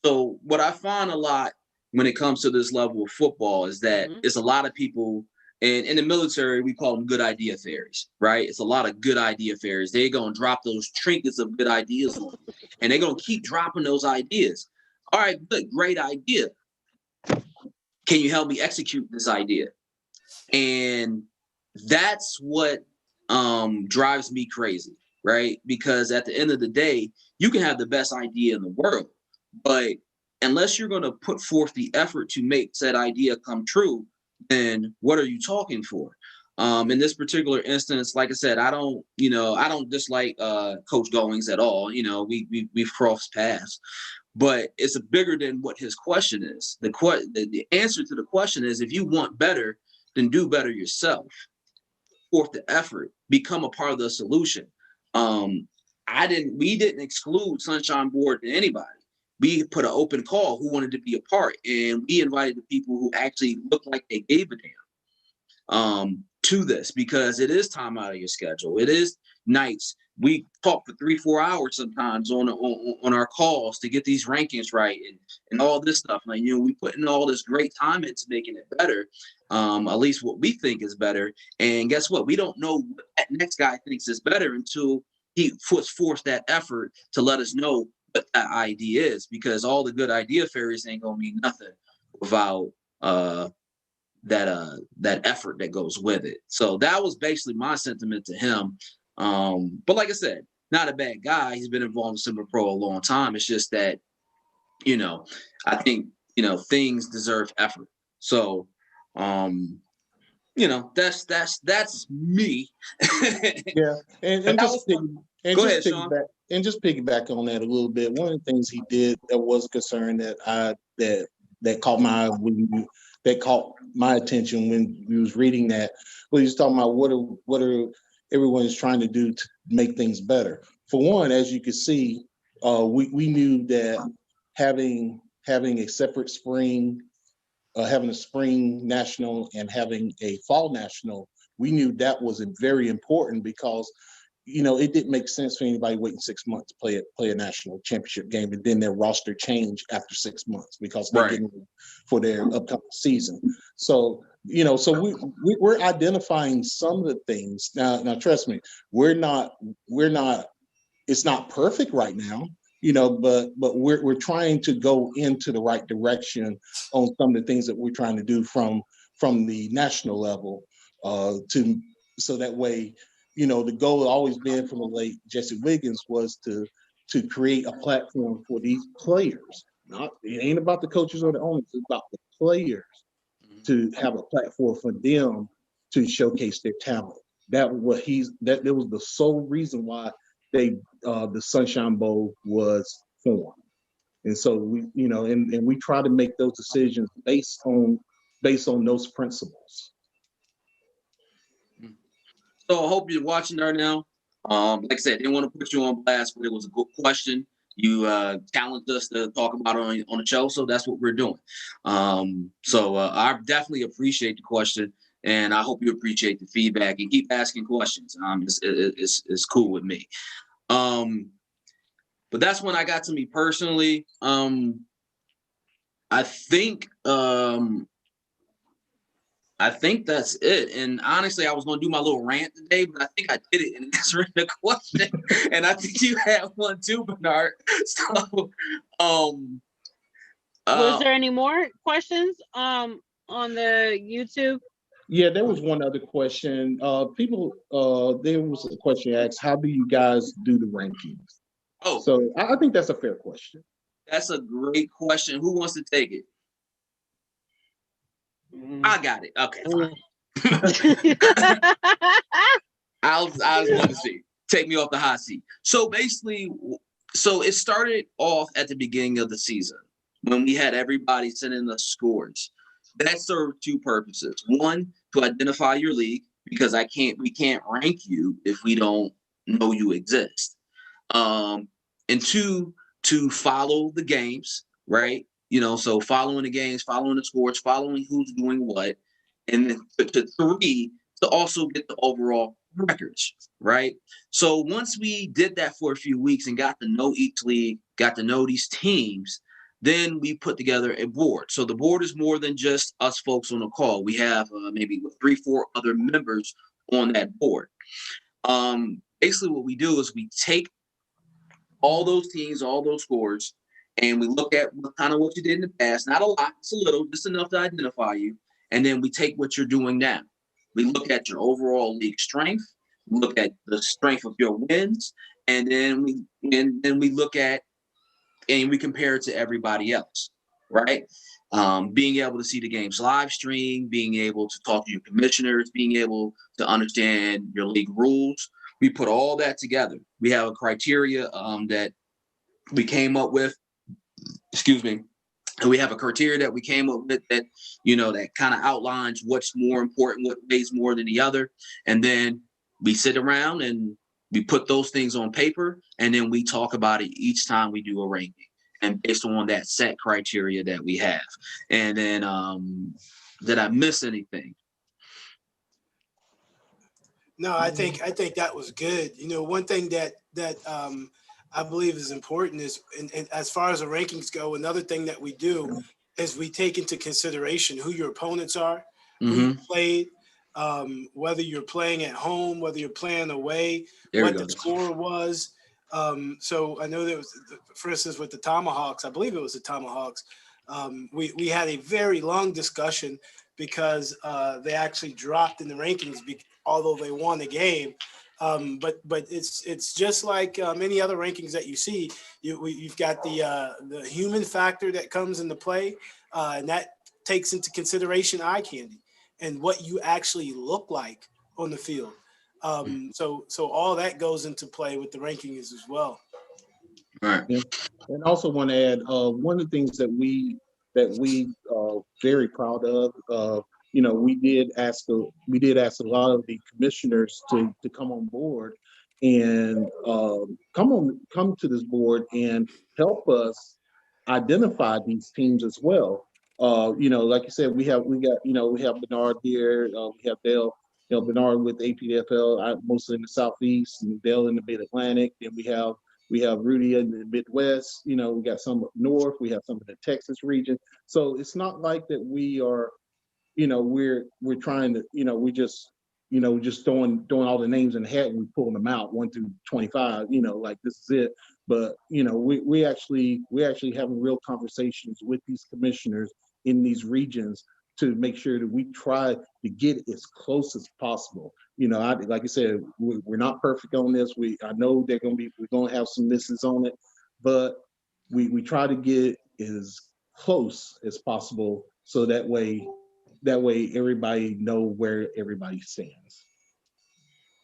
So what I find a lot when it comes to this level of football is that it's a lot of people, and in the military, we call them good idea fairies, right? It's a lot of good idea fairies. They're going to drop those trinkets of good ideas on you, and they're going to keep dropping those ideas. All right, good, great idea. Can you help me execute this idea? And that's what drives me crazy, right? Because at the end of the day, you can have the best idea in the world, but unless you're going to put forth the effort to make said idea come true, then what are you talking for? In this particular instance, like I said, I don't dislike Coach Goings at all. We've crossed paths, but it's bigger than what his question is. The answer to the question is, if you want better, then do better yourself. Forth the effort, become a part of the solution. We didn't exclude Sunshine Board to anybody. We put an open call who wanted to be a part, and we invited the people who actually looked like they gave a damn to this, because it is time out of your schedule. It is nights. We talk for 3-4 hours sometimes on our calls to get these rankings right and all this stuff. Like, we put in all this great time into making it better, at least what we think is better. And guess what? We don't know what that next guy thinks is better until he puts forth that effort to let us know what that idea is, because all the good idea fairies ain't gonna mean nothing without that effort that goes with it. So that was basically my sentiment to him. But like I said, not a bad guy. He's been involved in Semi-Pro a long time. It's just that, I think, things deserve effort. So, that's me. Yeah, and just piggyback on that a little bit. One of the things he did that was a concern that caught my eye that caught my attention when we was reading that. Well, he was talking about what are everyone is trying to do to make things better. For one, as you can see, we knew that having a separate spring, having a spring national and having a fall national, we knew that was very important, because it didn't make sense for anybody waiting 6 months to play a national championship game, and then their roster change after 6 months because they're getting ready for their upcoming season. So we're identifying some of the things now. Trust me, we're not. It's not perfect right now, but we're trying to go into the right direction on some of the things that we're trying to do from the national level, so that way. The goal had always been from the late Jesse Wiggins was to create a platform for these players. It ain't about the coaches or the owners, it's about the players to have a platform for them to showcase their talent. That was the sole reason why the Sunshine Bowl was formed. And so we we try to make those decisions based on those principles. So I hope you're watching there now. Like I said, didn't want to put you on blast, but it was a good question. You challenged us to talk about it on the show, so that's what we're doing. So I definitely appreciate the question, and I hope you appreciate the feedback and keep asking questions. It's cool with me. But that's when I got to me personally. I think that's it. And honestly, I was going to do my little rant today, but I think I did it in answering the question. And I think you had one too, Bernard. So, was there any more questions on the YouTube? Yeah, there was one other question. There was a question asked, how do you guys do the rankings? Oh, so I think that's a fair question. That's a great question. Who wants to take it? I got it. Okay, fine. I was going to see. Take me off the hot seat. So basically, it started off at the beginning of the season when we had everybody sending us scores. That served two purposes. One, to identify your league, because we can't rank you if we don't know you exist. And two, to follow the games, right? So following the games, following the scores, following who's doing what. And then to three, to also get the overall records, right? So once we did that for a few weeks and got to know each league, got to know these teams, then we put together a board. So the board is more than just us folks on the call. We have maybe 3-4 other members on that board. Basically what we do is we take all those teams, all those scores, and we look at kind of what you did in the past. Not a lot, it's a little, just enough to identify you. And then we take what you're doing now. We look at your overall league strength, we look at the strength of your wins, and then we look at and we compare it to everybody else, right? Being able to see the games live stream, being able to talk to your commissioners, being able to understand your league rules. We put all that together. We have a criteria that we came up with, and we have a criteria that we came up with that, that kind of outlines what's more important, what weighs more than the other. And then we sit around and we put those things on paper, and then we talk about it each time we do a ranking, and based on that set criteria that we have. And then, did I miss anything? No, I think that was good. One thing that I believe is important is, and as far as the rankings go, another thing that we do is we take into consideration who your opponents are, who you played, whether you're playing at home, whether you're playing away, what the score was. So I know there was, for instance, with the Tomahawks, I believe it was the Tomahawks. We had a very long discussion because they actually dropped in the rankings, although they won the game. But it's just like many other rankings that you see. You've got the human factor that comes into play, and that takes into consideration eye candy and what you actually look like on the field. So all that goes into play with the rankings as well. Right. Yeah. And also want to add one of the things that we very proud of. We did ask a lot of the commissioners to come on board and come to this board and help us identify these teams as well. Like you said, we have Bernard here, we have Dale, Bernard with APFL, mostly in the Southeast, and Dale in the Mid Atlantic. Then we have Rudy in the Midwest. We got some up north. We have some in the Texas region. So it's not like that we are, we're trying to, we just throwing all the names in the hat and we pulling them out 1 through 25. Like this is it. But we actually having real conversations with these commissioners in these regions to make sure that we try to get as close as possible. Like I said, we're not perfect on this. I know we're going to have some misses on it, but we try to get as close as possible so that way everybody know where everybody stands.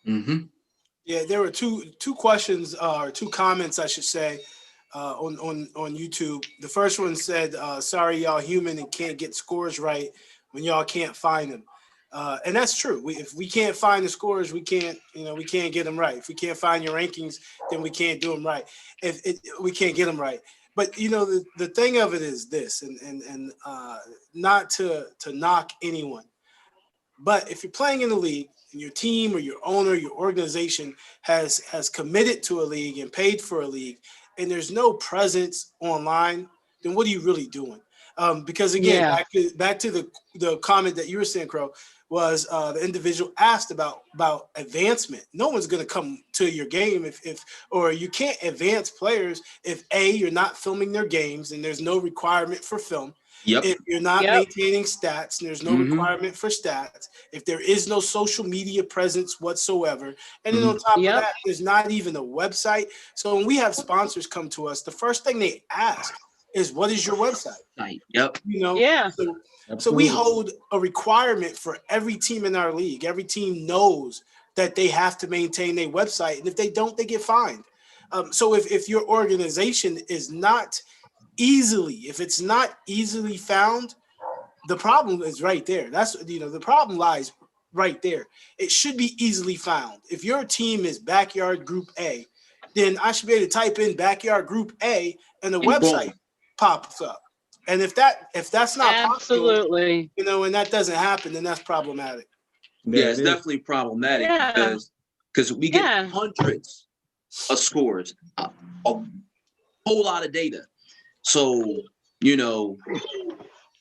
Mm-hmm. Yeah, there were two questions or two comments, I should say, on YouTube. The first one said, "Sorry, y'all human and can't get scores right when y'all can't find them," and that's true. If we can't find the scores, we can't get them right. If we can't find your rankings, then we can't do them right. We can't get them right. But the thing of it is this, and not to knock anyone, but if you're playing in the league and your team or your owner, your organization has committed to a league and paid for a league, and there's no presence online, then what are you really doing? Because again, back to the comment that you were saying, Crow, was the individual asked about advancement. No one's going to come to your game or you can't advance players if you're not filming their games and there's no requirement for film. Yep. If you're not maintaining stats and there's no requirement for stats, if there is no social media presence whatsoever, and then on top of that, there's not even a website. So when we have sponsors come to us, the first thing they ask is, what is your website? Yep. So we hold a requirement for every team in our league. Every team knows that they have to maintain their website, and if they don't, they get fined. So if your organization is not if it's not easily found, the problem is right there. That's the problem lies right there. It should be easily found. If your team is Backyard Group A, then I should be able to type in Backyard Group A and the website pops up. And if that's not absolutely possible, and that doesn't happen, then that's problematic. Yeah, it it's is. definitely problematic Yeah. because we get Yeah. hundreds of scores, a whole lot of data. So,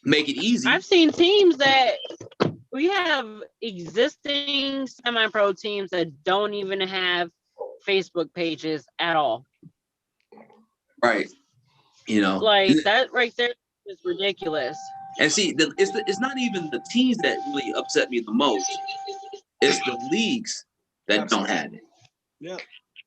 make it easy. I've seen teams that we have existing semi-pro teams that don't even have Facebook pages at all. Right. Like that right there is ridiculous. And see, it's not even the teams that really upset me the most. It's the leagues that don't have it. Yeah.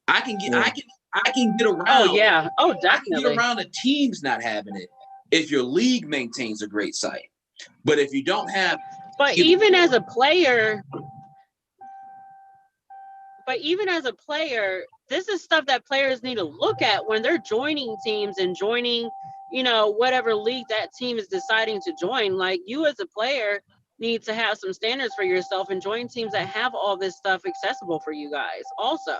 I can get around. Oh yeah. Oh, I can get definitely. around the teams not having it if your league maintains a great site. But if you don't have, But even as a player, this is stuff that players need to look at when they're joining teams and joining, whatever league that team is deciding to join. Like, you as a player need to have some standards for yourself and join teams that have all this stuff accessible for you guys also.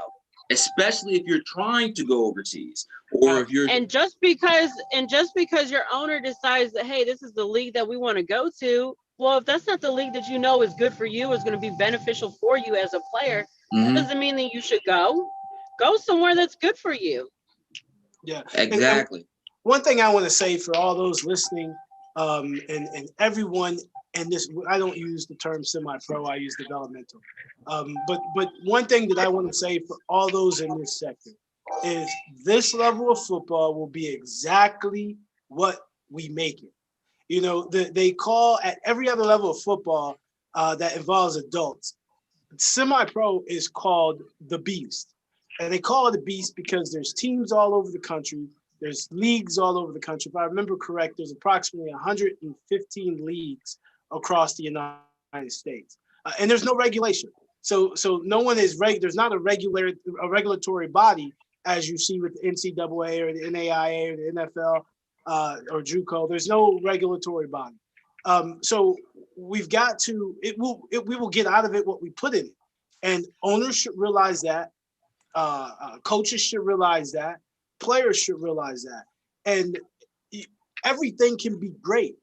especially if you're trying to go overseas, or if you're And just because your owner decides that, hey, this is the league that we want to go to, well, if that's not the league that is good for you, is going to be beneficial for you as a player, Mhm. that doesn't mean that you should go somewhere that's good for you. Yeah. exactly. One thing I want to say for all those listening, and everyone, and this, I don't use the term semi-pro, I use developmental. But one thing that I want to say for all those in this sector is this level of football will be exactly what we make it. They call at every other level of football that involves adults, semi-pro is called the beast. And they call it a beast because there's teams all over the country. There's leagues all over the country. If I remember correct, there's approximately 115 leagues across the United States. And there's no regulation. So no one is there's not a regulatory body as you see with the NCAA or the NAIA or the NFL or JUCO. There's no regulatory body. So we've got to, we will get out of it what we put in it. And owners should realize that. Coaches should realize that. Players should realize that. And everything can be great,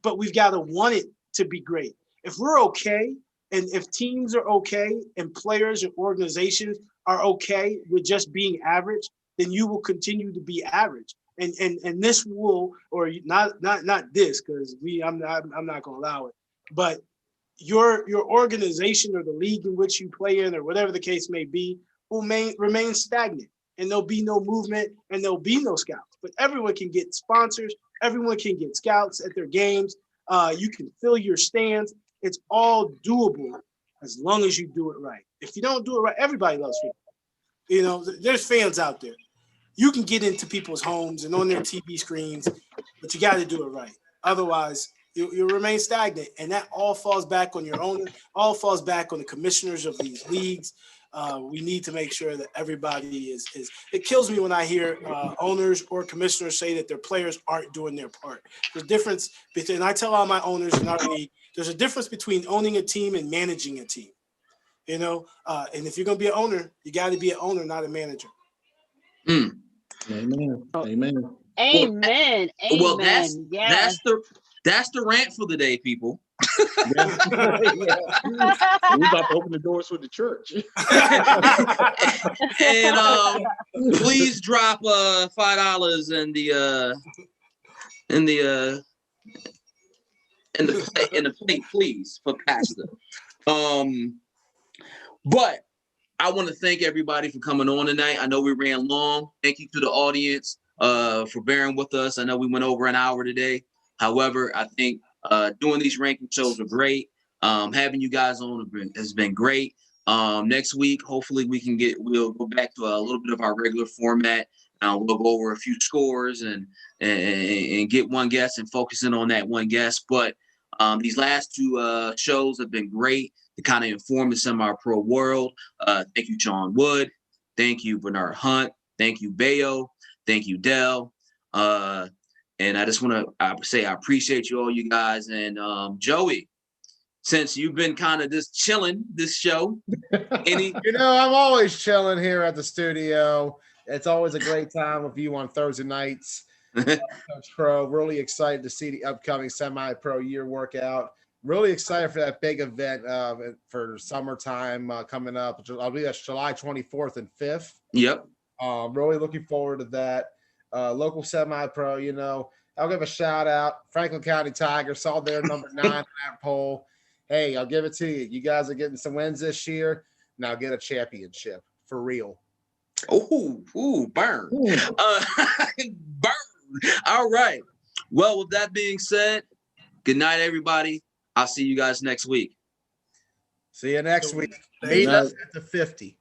but we've got to want it to be great. If we're okay, and if teams are okay, and players and organizations are okay with just being average, then you will continue to be average. And this will, or not this, because I'm not gonna allow it, but your organization or the league in which you play in, or whatever the case may be, will remain stagnant, and there'll be no movement, and there'll be no scouts. But everyone can get sponsors, everyone can get scouts at their games. You can fill your stands. It's all doable as long as you do it right. If you don't do it right, everybody loves football. There's fans out there. You can get into people's homes and on their TV screens, but you got to do it right. Otherwise, you'll remain stagnant, and that all falls back on your owner, all falls back on the commissioners of these leagues. We need to make sure that everybody is. It kills me when I hear owners or commissioners say that their players aren't doing their part. The difference between, I tell all my owners in our league, there's a difference between owning a team and managing a team. And if you're going to be an owner, you got to be an owner, not a manager. Amen. Amen. Amen. Well, Amen. that's the rant for the day, people. Yeah. We about to open the doors for the church. And please drop $5 in the plate, please, for Pastor. But I want to thank everybody for coming on tonight. I know we ran long. Thank you to the audience for bearing with us. I know we went over an hour today. However, I think doing these ranking shows are great. Having you guys on has been great. Next week, hopefully we'll go back to a little bit of our regular format. We'll go over a few scores and get one guest and focus in on that one guest. But these last two shows have been great to kind of inform the semi-pro world. Thank you, John Wood. Thank you, Bernard Hunt. Thank you, Bayo. Thank you, Dell. And I just want to say I appreciate you all, you guys. And Joey, since you've been kind of just chilling this show, I'm always chilling here at the studio. It's always a great time with you on Thursday nights. Coach Pro, really excited to see the upcoming semi-pro year workout. really excited for that big event for summertime coming up. I'll be at July 24th and 5th. Yep. Really looking forward to that. Local semi-pro, I'll give a shout out. Franklin County Tigers saw their number 9 on that poll. Hey, I'll give it to you. You guys are getting some wins this year. Now get a championship for real. Ooh, burn. Burn. All right. Well, with that being said, good night, everybody. I'll see you guys next week. See you next week. Good Meet night. us at the 50.